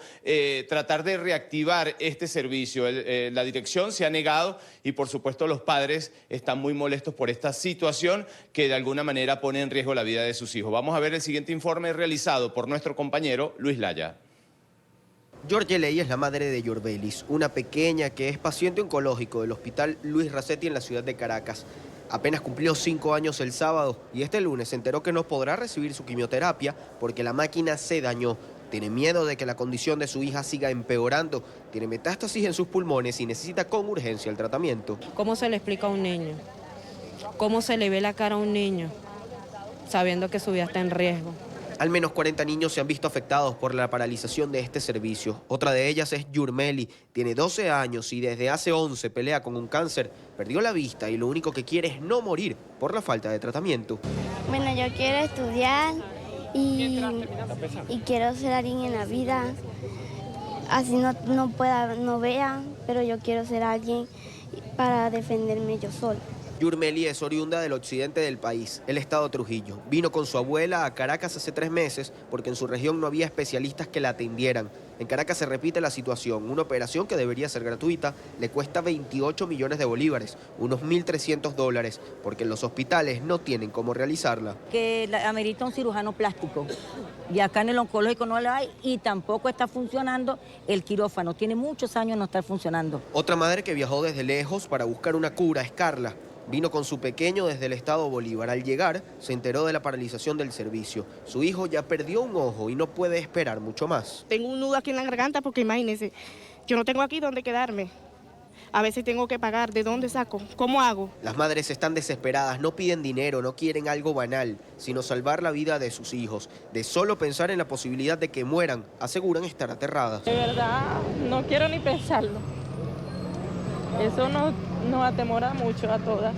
tratar de reactivar este servicio. La dirección se ha negado y por supuesto los padres están muy molestos por esta situación que de alguna manera pone en riesgo la vida de sus hijos. Vamos a ver el siguiente informe realizado por nuestro compañero Luis Laya. George Ley es la madre de Yorbelis, una pequeña que es paciente oncológico del Hospital Luis Racetti en la ciudad de Caracas. Apenas cumplió 5 años el sábado y este lunes se enteró que no podrá recibir su quimioterapia porque la máquina se dañó. Tiene miedo de que la condición de su hija siga empeorando. Tiene metástasis en sus pulmones y necesita con urgencia el tratamiento. ¿Cómo se le explica a un niño? ¿Cómo se le ve la cara a un niño sabiendo que su vida está en riesgo? Al menos 40 niños se han visto afectados por la paralización de este servicio. Otra de ellas es Yurmeli. Tiene 12 años y desde hace 11 pelea con un cáncer. Perdió la vista y lo único que quiere es no morir por la falta de tratamiento. Bueno, yo quiero estudiar y quiero ser alguien en la vida. Así no vea, pero yo quiero ser alguien para defenderme yo sola. Yurmeli es oriunda del occidente del país, el estado Trujillo. Vino con su abuela a Caracas hace 3 meses porque en su región no había especialistas que la atendieran. En Caracas se repite la situación. Una operación que debería ser gratuita le cuesta 28 millones de bolívares, unos $1.300, porque en los hospitales no tienen cómo realizarla. Que amerita un cirujano plástico. Y acá en el oncológico no lo hay y tampoco está funcionando el quirófano. Tiene muchos años no estar funcionando. Otra madre que viajó desde lejos para buscar una cura es Carla. Vino con su pequeño desde el estado Bolívar. Al llegar, se enteró de la paralización del servicio. Su hijo ya perdió un ojo y no puede esperar mucho más. Tengo un nudo aquí en la garganta porque imagínense, yo no tengo aquí dónde quedarme. A veces tengo que pagar. ¿De dónde saco? ¿Cómo hago? Las madres están desesperadas, no piden dinero, no quieren algo banal, sino salvar la vida de sus hijos. De solo pensar en la posibilidad de que mueran, aseguran estar aterradas. De verdad, no quiero ni pensarlo. Eso nos atemora mucho a todas.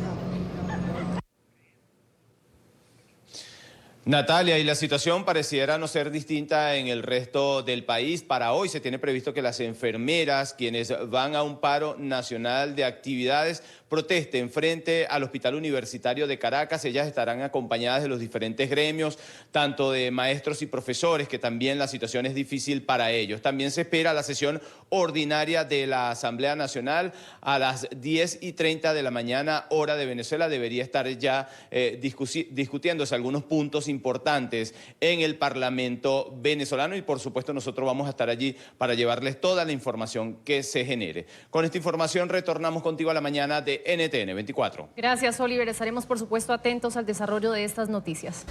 Natalia, y la situación pareciera no ser distinta en el resto del país. Para hoy se tiene previsto que las enfermeras, quienes van a un paro nacional de actividades, protesten frente al Hospital Universitario de Caracas. Ellas estarán acompañadas de los diferentes gremios, tanto de maestros y profesores, que también la situación es difícil para ellos. También se espera la sesión ordinaria de la Asamblea Nacional a las 10:30 de la mañana, hora de Venezuela. Debería estar ya discutiéndose algunos puntos importantes en el Parlamento venezolano y por supuesto nosotros vamos a estar allí para llevarles toda la información que se genere. Con esta información retornamos contigo a la mañana de NTN 24. Gracias, Oliver. Estaremos por supuesto atentos al desarrollo de estas noticias.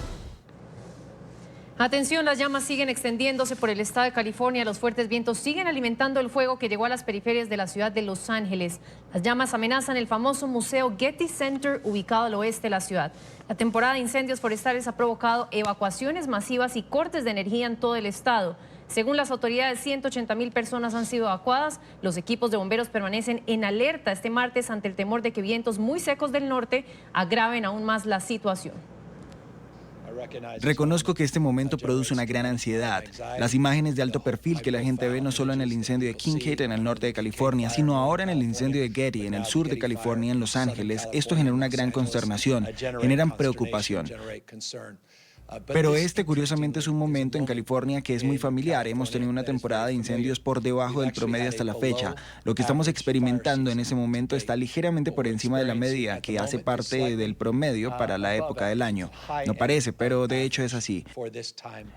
Atención, las llamas siguen extendiéndose por el estado de California. Los fuertes vientos siguen alimentando el fuego que llegó a las periferias de la ciudad de Los Ángeles. Las llamas amenazan el famoso museo Getty Center, ubicado al oeste de la ciudad. La temporada de incendios forestales ha provocado evacuaciones masivas y cortes de energía en todo el estado. Según las autoridades, 180,000 personas han sido evacuadas. Los equipos de bomberos permanecen en alerta este martes ante el temor de que vientos muy secos del norte agraven aún más la situación. Reconozco que este momento produce una gran ansiedad. Las imágenes de alto perfil que la gente ve no solo en el incendio de Kincaid en el norte de California, sino ahora en el incendio de Getty en el sur de California, en Los Ángeles, esto genera una gran consternación, generan preocupación. Pero este curiosamente es un momento en California que es muy familiar. Hemos tenido una temporada de incendios por debajo del promedio hasta la fecha. Lo que estamos experimentando en ese momento está ligeramente por encima de la media, que hace parte del promedio para la época del año. No parece, pero de hecho es así.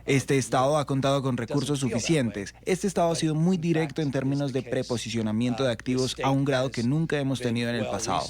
Este estado ha contado con recursos suficientes. Este estado ha sido muy directo en términos de preposicionamiento de activos a un grado que nunca hemos tenido en el pasado.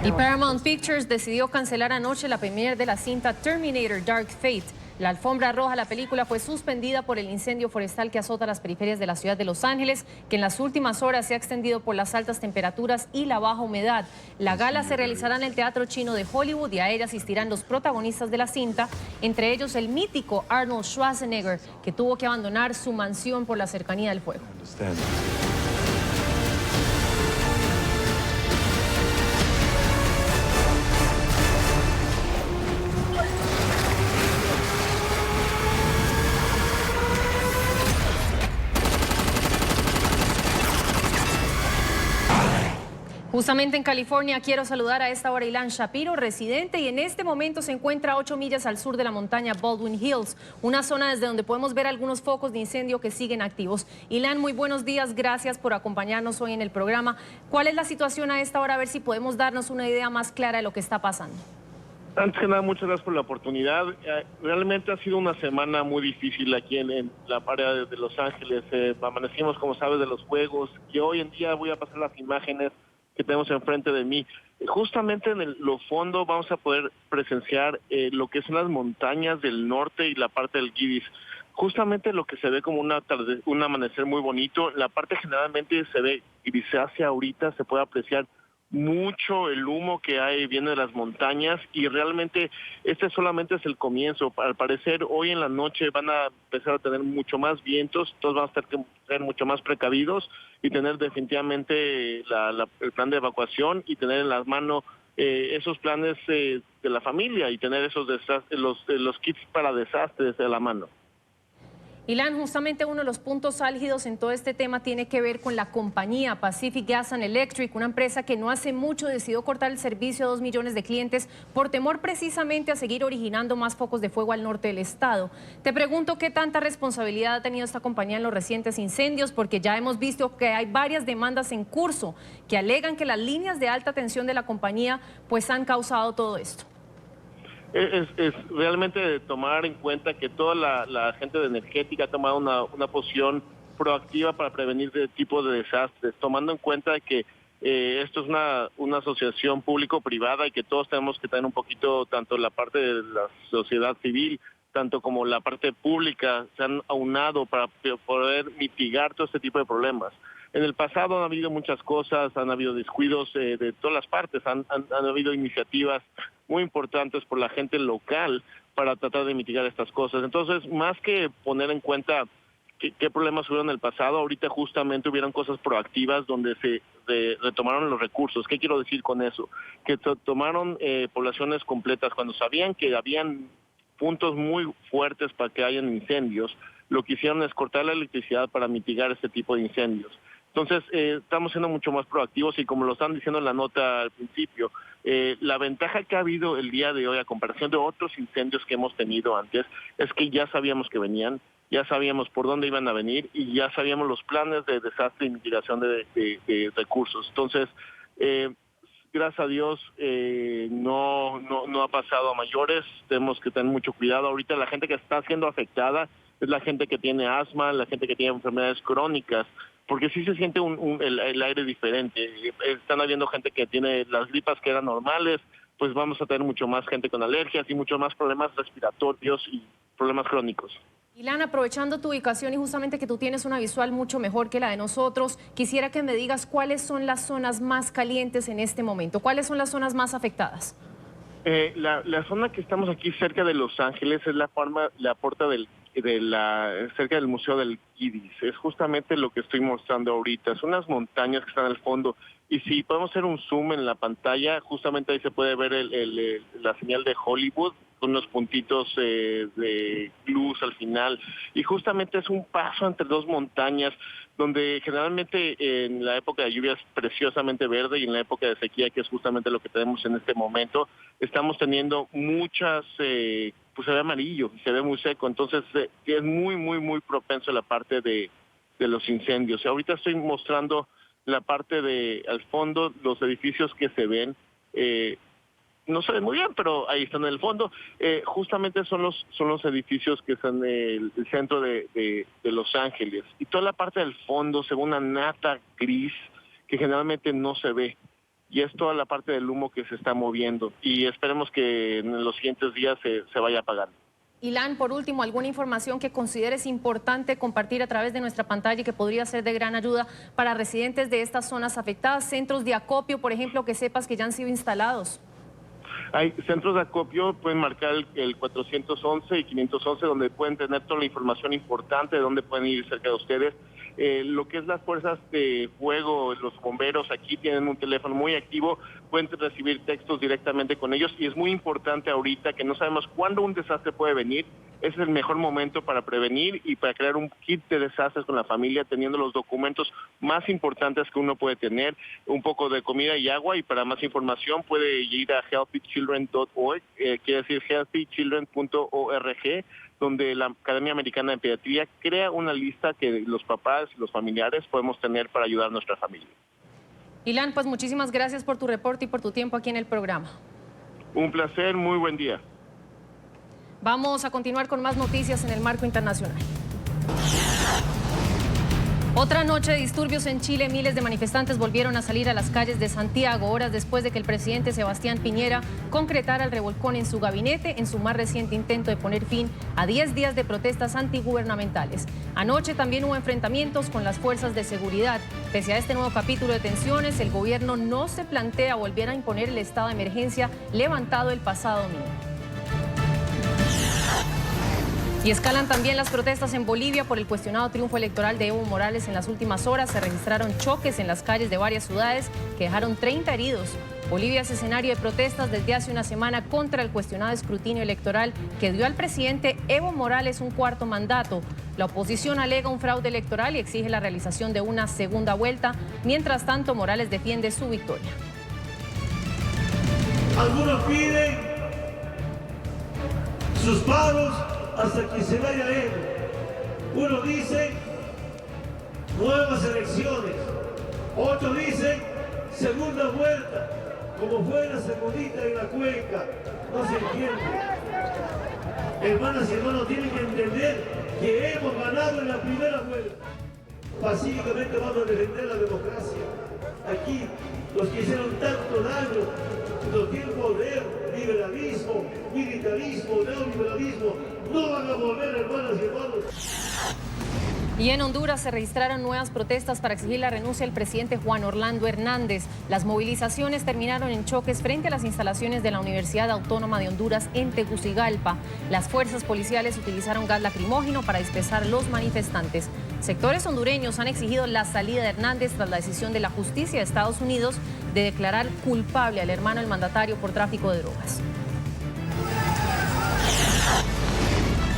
Y Paramount Pictures decidió cancelar anoche la premiere de la cinta Terminator Dark Fate. La alfombra roja de la película fue suspendida por el incendio forestal que azota las periferias de la ciudad de Los Ángeles, que en las últimas horas se ha extendido por las altas temperaturas y la baja humedad. La gala se realizará en el Teatro Chino de Hollywood y a ella asistirán los protagonistas de la cinta, entre ellos el mítico Arnold Schwarzenegger, que tuvo que abandonar su mansión por la cercanía del fuego. Justamente en California quiero saludar a esta hora a Ilan Shapiro, residente, y en este momento se encuentra a 8 millas al sur de la montaña Baldwin Hills, una zona desde donde podemos ver algunos focos de incendio que siguen activos. Ilan, muy buenos días, gracias por acompañarnos hoy en el programa. ¿Cuál es la situación a esta hora? A ver si podemos darnos una idea más clara de lo que está pasando. Antes que nada, muchas gracias por la oportunidad. Realmente ha sido una semana muy difícil aquí en la área de Los Ángeles. Amanecimos, como sabes, de los juegos, y hoy en día voy a pasar las imágenes que tenemos enfrente de mí. Justamente en lo fondo vamos a poder presenciar lo que son las montañas del norte y la parte del Giddis. Justamente lo que se ve como un amanecer muy bonito, la parte generalmente se ve grisácea ahorita, se puede apreciar mucho el humo que hay, viene de las montañas, y realmente este solamente es el comienzo. Al parecer hoy en la noche van a empezar a tener mucho más vientos, todos van a estar mucho más precavidos y tener definitivamente el plan de evacuación y tener en las manos esos planes de la familia y tener esos los kits para desastres de la mano. Ilan, justamente uno de los puntos álgidos en todo este tema tiene que ver con la compañía Pacific Gas and Electric, una empresa que no hace mucho decidió cortar el servicio a 2 millones de clientes por temor precisamente a seguir originando más focos de fuego al norte del estado. Te pregunto qué tanta responsabilidad ha tenido esta compañía en los recientes incendios, porque ya hemos visto que hay varias demandas en curso que alegan que las líneas de alta tensión de la compañía pues han causado todo esto. Es realmente tomar en cuenta que toda la gente de energética ha tomado una posición proactiva para prevenir este tipo de desastres, tomando en cuenta que esto es una asociación público-privada y que todos tenemos que tener un poquito, tanto la parte de la sociedad civil, tanto como la parte pública, se han aunado para poder mitigar todo este tipo de problemas. En el pasado han habido muchas cosas, han habido descuidos de todas las partes, han habido iniciativas muy importantes por la gente local para tratar de mitigar estas cosas. Entonces, más que poner en cuenta qué problemas hubieron en el pasado. Ahorita justamente hubieron cosas proactivas donde se retomaron los recursos. ¿Qué quiero decir con eso? Que tomaron poblaciones completas cuando sabían que habían puntos muy fuertes para que hayan incendios. Lo que hicieron es cortar la electricidad para mitigar este tipo de incendios. Entonces, estamos siendo mucho más proactivos y como lo están diciendo en la nota al principio, la ventaja que ha habido el día de hoy a comparación de otros incendios que hemos tenido antes es que ya sabíamos que venían, ya sabíamos por dónde iban a venir y ya sabíamos los planes de desastre y mitigación de recursos. Entonces, gracias a Dios no ha pasado a mayores, tenemos que tener mucho cuidado. Ahorita la gente que está siendo afectada es la gente que tiene asma, la gente que tiene enfermedades crónicas, porque sí se siente el aire diferente. Están habiendo gente que tiene las gripas que eran normales, pues vamos a tener mucho más gente con alergias y mucho más problemas respiratorios y problemas crónicos. Ilan, aprovechando tu ubicación y justamente que tú tienes una visual mucho mejor que la de nosotros, quisiera que me digas cuáles son las zonas más calientes en este momento, cuáles son las zonas más afectadas. La zona que estamos aquí cerca de Los Ángeles es la puerta cerca del Museo del Iris. Es justamente lo que estoy mostrando ahorita. Son unas montañas que están al fondo. Y si podemos hacer un zoom en la pantalla, justamente ahí se puede ver la señal de Hollywood con unos puntitos de luz al final. Y justamente es un paso entre dos montañas donde generalmente en la época de lluvia es preciosamente verde y en la época de sequía, que es justamente lo que tenemos en este momento, estamos teniendo muchas, pues se ve amarillo, se ve muy seco, entonces es muy propenso a la parte de los incendios. Y ahorita estoy mostrando la parte al fondo, los edificios que se ven, no se ven muy bien, pero ahí están en el fondo. Justamente son los edificios que están en el centro de Los Ángeles. Y toda la parte del fondo se ve una nata gris que generalmente no se ve. Y es toda la parte del humo que se está moviendo. Y esperemos que en los siguientes días se vaya apagando. Ilan, por último, ¿alguna información que consideres importante compartir a través de nuestra pantalla y que podría ser de gran ayuda para residentes de estas zonas afectadas? Centros de acopio, por ejemplo, que sepas que ya han sido instalados. Hay centros de acopio, pueden marcar el 411 y 511, donde pueden tener toda la información importante de dónde pueden ir cerca de ustedes. Lo que es las fuerzas de fuego, los bomberos aquí tienen un teléfono muy activo, pueden recibir textos directamente con ellos y es muy importante ahorita que no sabemos cuándo un desastre puede venir. Ese es el mejor momento para prevenir y para crear un kit de desastres con la familia, teniendo los documentos más importantes que uno puede tener, un poco de comida y agua, y para más información puede ir a healthychildren.org, quiere decir healthychildren.org, donde la Academia Americana de Pediatría crea una lista que los papás y los familiares podemos tener para ayudar a nuestra familia. Ilan, pues muchísimas gracias por tu reporte y por tu tiempo aquí en el programa. Un placer, muy buen día. Vamos a continuar con más noticias en el marco internacional. Otra noche de disturbios en Chile. Miles de manifestantes volvieron a salir a las calles de Santiago horas después de que el presidente Sebastián Piñera concretara el revolcón en su gabinete en su más reciente intento de poner fin a 10 días de protestas antigubernamentales. Anoche también hubo enfrentamientos con las fuerzas de seguridad. Pese a este nuevo capítulo de tensiones, el gobierno no se plantea volver a imponer el estado de emergencia levantado el pasado domingo. Y escalan también las protestas en Bolivia por el cuestionado triunfo electoral de Evo Morales. En las últimas horas se registraron choques en las calles de varias ciudades que dejaron 30 heridos. Bolivia es escenario de protestas desde hace una semana contra el cuestionado escrutinio electoral que dio al presidente Evo Morales un cuarto mandato. La oposición alega un fraude electoral y exige la realización de una segunda vuelta. Mientras tanto, Morales defiende su victoria. Algunos piden sus paros hasta que se vaya Evo. Uno dice nuevas elecciones, otros dicen segunda vuelta, como fue la segundita en la Cuenca. No se entiende. Hermanas y hermanos, tienen que entender que hemos ganado en la primera vuelta. Pacíficamente vamos a defender la democracia. Aquí los que hicieron tanto daño nos quieren volver, liberalismo, militarismo, neoliberalismo, no van a volver, hermanas y hermanos. Y en Honduras se registraron nuevas protestas para exigir la renuncia del presidente Juan Orlando Hernández. Las movilizaciones terminaron en choques frente a las instalaciones de la Universidad Autónoma de Honduras en Tegucigalpa. Las fuerzas policiales utilizaron gas lacrimógeno para dispersar los manifestantes. Sectores hondureños han exigido la salida de Hernández tras la decisión de la justicia de Estados Unidos de declarar culpable al hermano del mandatario por tráfico de drogas.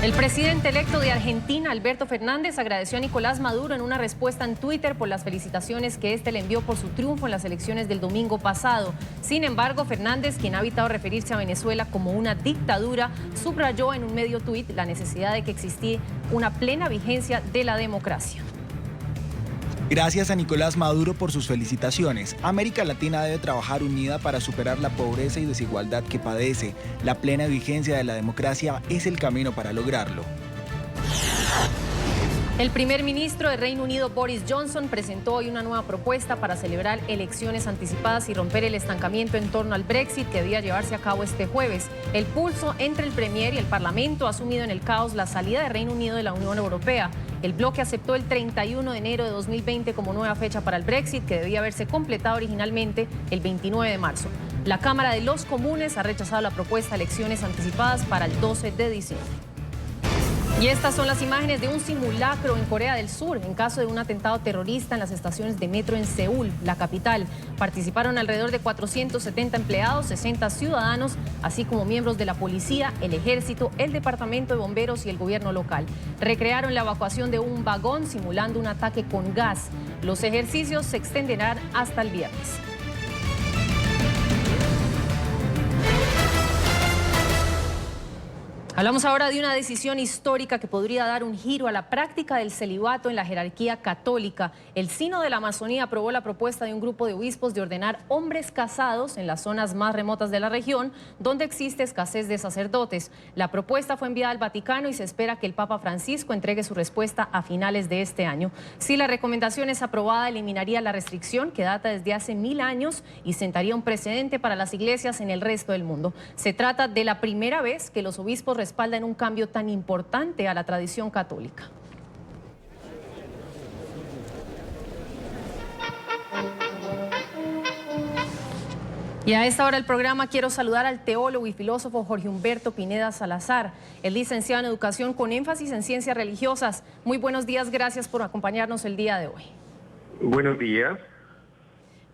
El presidente electo de Argentina, Alberto Fernández, agradeció a Nicolás Maduro en una respuesta en Twitter por las felicitaciones que éste le envió por su triunfo en las elecciones del domingo pasado. Sin embargo, Fernández, quien ha evitado referirse a Venezuela como una dictadura, subrayó en un medio tuit la necesidad de que existiera una plena vigencia de la democracia. Gracias a Nicolás Maduro por sus felicitaciones. América Latina debe trabajar unida para superar la pobreza y desigualdad que padece. La plena vigencia de la democracia es el camino para lograrlo. El primer ministro de Reino Unido, Boris Johnson, presentó hoy una nueva propuesta para celebrar elecciones anticipadas y romper el estancamiento en torno al Brexit que debía llevarse a cabo este jueves. El pulso entre el Premier y el Parlamento ha sumido en el caos la salida de Reino Unido de la Unión Europea. El bloque aceptó el 31 de enero de 2020 como nueva fecha para el Brexit, que debía haberse completado originalmente el 29 de marzo. La Cámara de los Comunes ha rechazado la propuesta de elecciones anticipadas para el 12 de diciembre. Y estas son las imágenes de un simulacro en Corea del Sur en caso de un atentado terrorista en las estaciones de metro en Seúl, la capital. Participaron alrededor de 470 empleados, 60 ciudadanos, así como miembros de la policía, el ejército, el departamento de bomberos y el gobierno local. Recrearon la evacuación de un vagón simulando un ataque con gas. Los ejercicios se extenderán hasta el viernes. Hablamos ahora de una decisión histórica que podría dar un giro a la práctica del celibato en la jerarquía católica. El Sínodo de la Amazonía aprobó la propuesta de un grupo de obispos de ordenar hombres casados en las zonas más remotas de la región, donde existe escasez de sacerdotes. La propuesta fue enviada al Vaticano y se espera que el Papa Francisco entregue su respuesta a finales de este año. Si la recomendación es aprobada, eliminaría la restricción que data desde hace 1000 años y sentaría un precedente para las iglesias en el resto del mundo. Se trata de la primera vez que los obispos respaldan un cambio tan importante a la tradición católica. Y a esta hora del programa quiero saludar al teólogo y filósofo Jorge Humberto Pineda Salazar. Es licenciado en Educación con énfasis en Ciencias Religiosas. Muy buenos días, gracias por acompañarnos el día de hoy. Buenos días.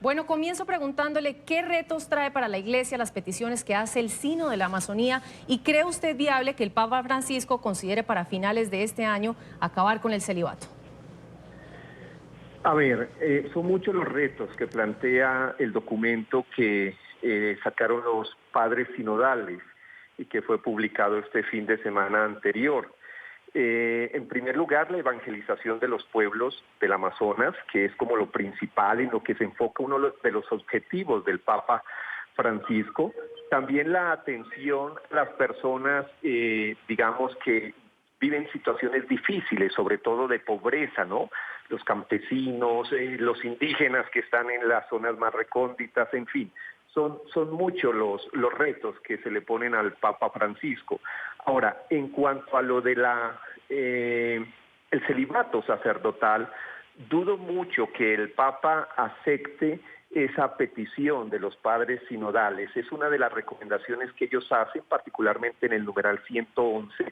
Bueno, comienzo preguntándole qué retos trae para la Iglesia las peticiones que hace el Sínodo de la Amazonía y ¿cree usted viable que el Papa Francisco considere para finales de este año acabar con el celibato? A ver, son muchos los retos que plantea el documento que sacaron los padres sinodales y que fue publicado este fin de semana anterior. En primer lugar, la evangelización de los pueblos del Amazonas, que es como lo principal en lo que se enfoca uno de los objetivos del Papa Francisco. También la atención a las personas, digamos, que viven situaciones difíciles, sobre todo de pobreza, ¿no? Los campesinos, los indígenas que están en las zonas más recónditas, en fin. Son muchos los retos que se le ponen al Papa Francisco. Ahora, en cuanto a lo de el celibato sacerdotal, dudo mucho que el Papa acepte esa petición de los padres sinodales. Es una de las recomendaciones que ellos hacen, particularmente en el numeral 111,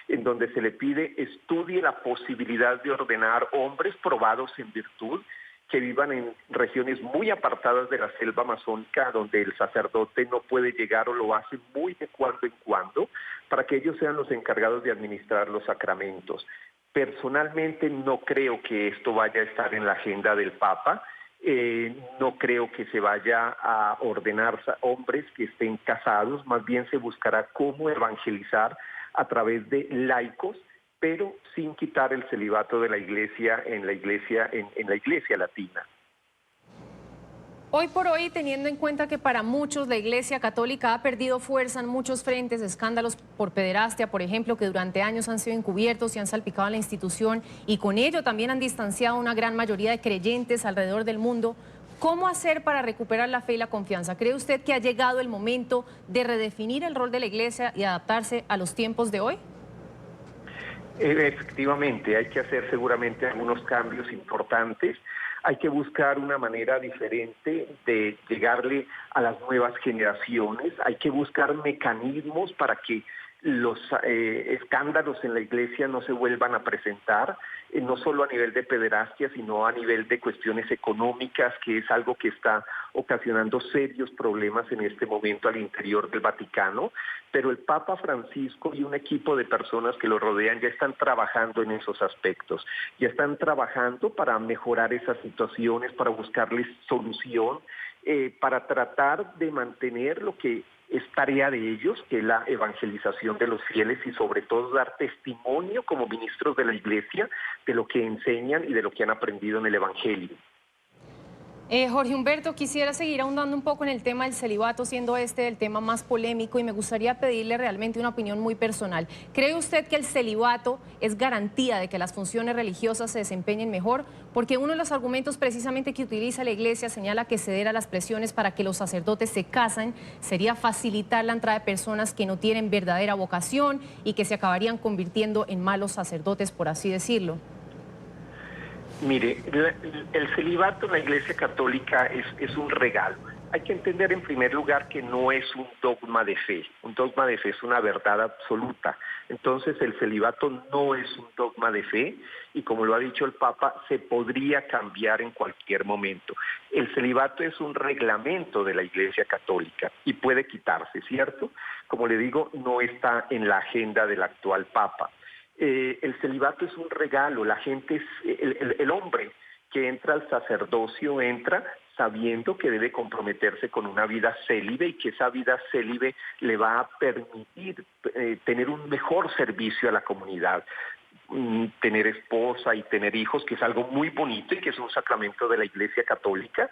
en donde se le pide estudie la posibilidad de ordenar hombres probados en virtud que vivan en regiones muy apartadas de la selva amazónica, donde el sacerdote no puede llegar o lo hace muy de cuando en cuando, para que ellos sean los encargados de administrar los sacramentos. Personalmente no creo que esto vaya a estar en la agenda del Papa, no creo que se vaya a ordenar hombres que estén casados, más bien se buscará cómo evangelizar a través de laicos, pero sin quitar el celibato de la Iglesia en la Iglesia latina. Hoy por hoy, teniendo en cuenta que para muchos la Iglesia Católica ha perdido fuerza en muchos frentes, escándalos por pederastia, por ejemplo, que durante años han sido encubiertos y han salpicado a la institución y con ello también han distanciado a una gran mayoría de creyentes alrededor del mundo, ¿cómo hacer para recuperar la fe y la confianza? ¿Cree usted que ha llegado el momento de redefinir el rol de la Iglesia y adaptarse a los tiempos de hoy? Efectivamente, hay que hacer seguramente algunos cambios importantes. Hay que buscar una manera diferente de llegarle a las nuevas generaciones. Hay que buscar mecanismos para que los escándalos en la iglesia no se vuelvan a presentar, no solo a nivel de pederastia, sino a nivel de cuestiones económicas, que es algo que está ocasionando serios problemas en este momento al interior del Vaticano. Pero el Papa Francisco y un equipo de personas que lo rodean ya están trabajando en esos aspectos, ya están trabajando para mejorar esas situaciones, para buscarles solución, para tratar de mantener lo que es tarea de ellos, que es la evangelización de los fieles y sobre todo dar testimonio como ministros de la Iglesia de lo que enseñan y de lo que han aprendido en el Evangelio. Jorge Humberto, quisiera seguir ahondando un poco en el tema del celibato, siendo este el tema más polémico, y me gustaría pedirle realmente una opinión muy personal. ¿Cree usted que el celibato es garantía de que las funciones religiosas se desempeñen mejor? Porque uno de los argumentos precisamente que utiliza la Iglesia señala que ceder a las presiones para que los sacerdotes se casen sería facilitar la entrada de personas que no tienen verdadera vocación y que se acabarían convirtiendo en malos sacerdotes, por así decirlo. Mire, el celibato en la Iglesia Católica es un regalo. Hay que entender en primer lugar que no es un dogma de fe. Un dogma de fe es una verdad absoluta. Entonces el celibato no es un dogma de fe y, como lo ha dicho el Papa, se podría cambiar en cualquier momento. El celibato es un reglamento de la Iglesia Católica y puede quitarse, ¿cierto? Como le digo, no está en la agenda del actual Papa. El celibato es un regalo. La gente, el hombre que entra al sacerdocio entra sabiendo que debe comprometerse con una vida célibe y que esa vida célibe le va a permitir tener un mejor servicio a la comunidad, tener esposa y tener hijos, que es algo muy bonito y que es un sacramento de la Iglesia Católica.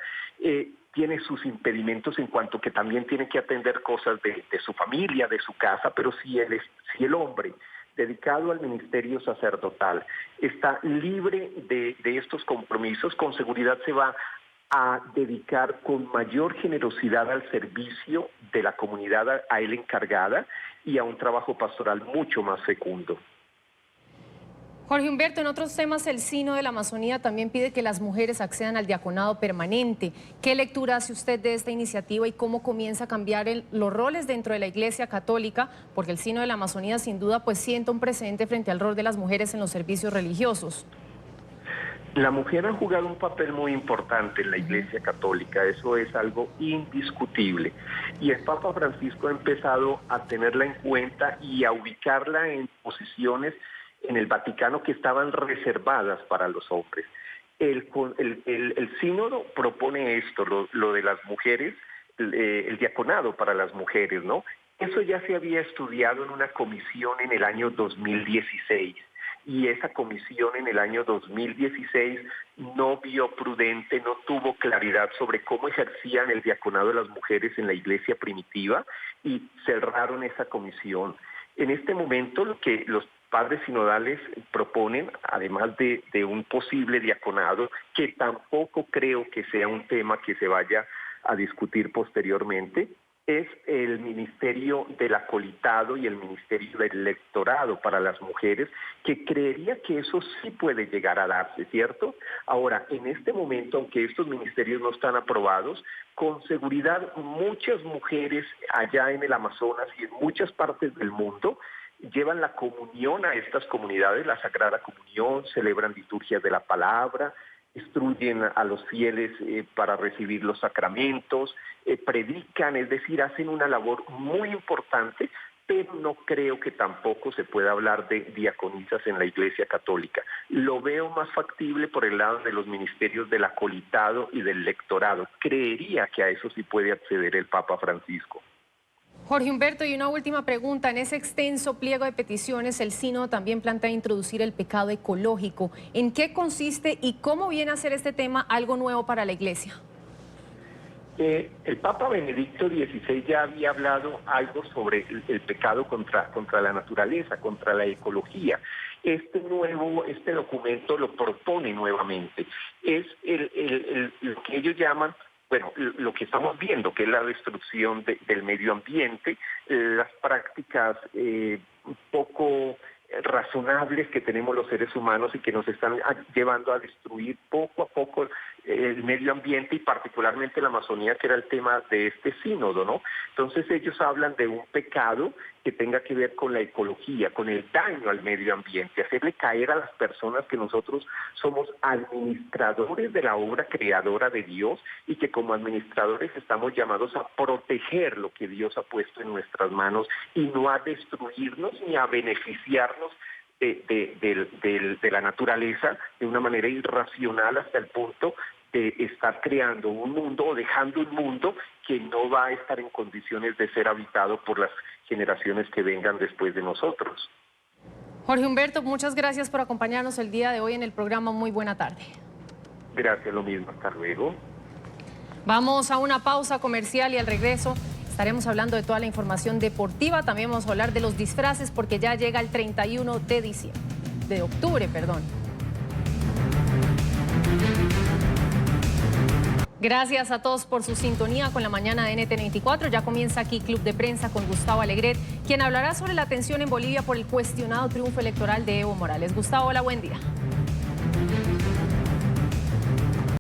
Tiene sus impedimentos en cuanto que también tiene que atender cosas de su familia, de su casa, pero si el hombre dedicado al ministerio sacerdotal está libre de estos compromisos, con seguridad se va a dedicar con mayor generosidad al servicio de la comunidad a él encargada y a un trabajo pastoral mucho más fecundo. Jorge Humberto, en otros temas, el Sínodo de la Amazonía también pide que las mujeres accedan al diaconado permanente. ¿Qué lectura hace usted de esta iniciativa y cómo comienza a cambiar los roles dentro de la Iglesia Católica? Porque el Sínodo de la Amazonía sin duda pues sienta un precedente frente al rol de las mujeres en los servicios religiosos. La mujer ha jugado un papel muy importante en la Iglesia Católica, eso es algo indiscutible. Y el Papa Francisco ha empezado a tenerla en cuenta y a ubicarla en posiciones en el Vaticano que estaban reservadas para los hombres. El sínodo propone esto, lo de las mujeres, el diaconado para las mujeres, ¿no? Eso ya se había estudiado en una comisión en el año 2016 y esa comisión en el año 2016 no vio prudente, no tuvo claridad sobre cómo ejercían el diaconado de las mujeres en la iglesia primitiva y cerraron esa comisión. En este momento lo que los padres sinodales proponen, además de un posible diaconado, que tampoco creo que sea un tema que se vaya a discutir posteriormente, es el ministerio del acolitado y el ministerio del lectorado para las mujeres, que creería que eso sí puede llegar a darse, ¿cierto? Ahora, en este momento, aunque estos ministerios no están aprobados, con seguridad muchas mujeres allá en el Amazonas y en muchas partes del mundo llevan la comunión a estas comunidades, la Sagrada Comunión, celebran liturgias de la palabra, instruyen a los fieles para recibir los sacramentos, predican, es decir, hacen una labor muy importante, pero no creo que tampoco se pueda hablar de diaconisas en la Iglesia Católica. Lo veo más factible por el lado de los ministerios del acolitado y del lectorado. Creería que a eso sí puede acceder el Papa Francisco. Jorge Humberto, y una última pregunta. En ese extenso pliego de peticiones, el Sínodo también plantea introducir el pecado ecológico. ¿En qué consiste y cómo viene a ser este tema algo nuevo para la Iglesia? El Papa Benedicto XVI ya había hablado algo sobre el pecado contra la naturaleza, contra la ecología. Este documento lo propone nuevamente. Es lo que ellos llaman, bueno, lo que estamos viendo, que es la destrucción del medio ambiente, las prácticas poco razonables que tenemos los seres humanos y que nos están llevando a destruir poco a poco el medio ambiente y particularmente la Amazonía, que era el tema de este sínodo, ¿no? Entonces ellos hablan de un pecado que tenga que ver con la ecología, con el daño al medio ambiente, hacerle caer a las personas que nosotros somos administradores de la obra creadora de Dios y que como administradores estamos llamados a proteger lo que Dios ha puesto en nuestras manos y no a destruirnos ni a beneficiarnos de la naturaleza de una manera irracional hasta el punto de estar creando un mundo o dejando un mundo que no va a estar en condiciones de ser habitado por las generaciones que vengan después de nosotros. Jorge Humberto, muchas gracias por acompañarnos el día de hoy en el programa. Muy buena tarde. Gracias, lo mismo. Hasta luego. Vamos a una pausa comercial y al regreso estaremos hablando de toda la información deportiva. También vamos a hablar de los disfraces porque ya llega el 31 de octubre. Gracias a todos por su sintonía con la mañana de NTN24. Ya comienza aquí Club de Prensa con Gustavo Alegret, quien hablará sobre la tensión en Bolivia por el cuestionado triunfo electoral de Evo Morales. Gustavo, hola, buen día.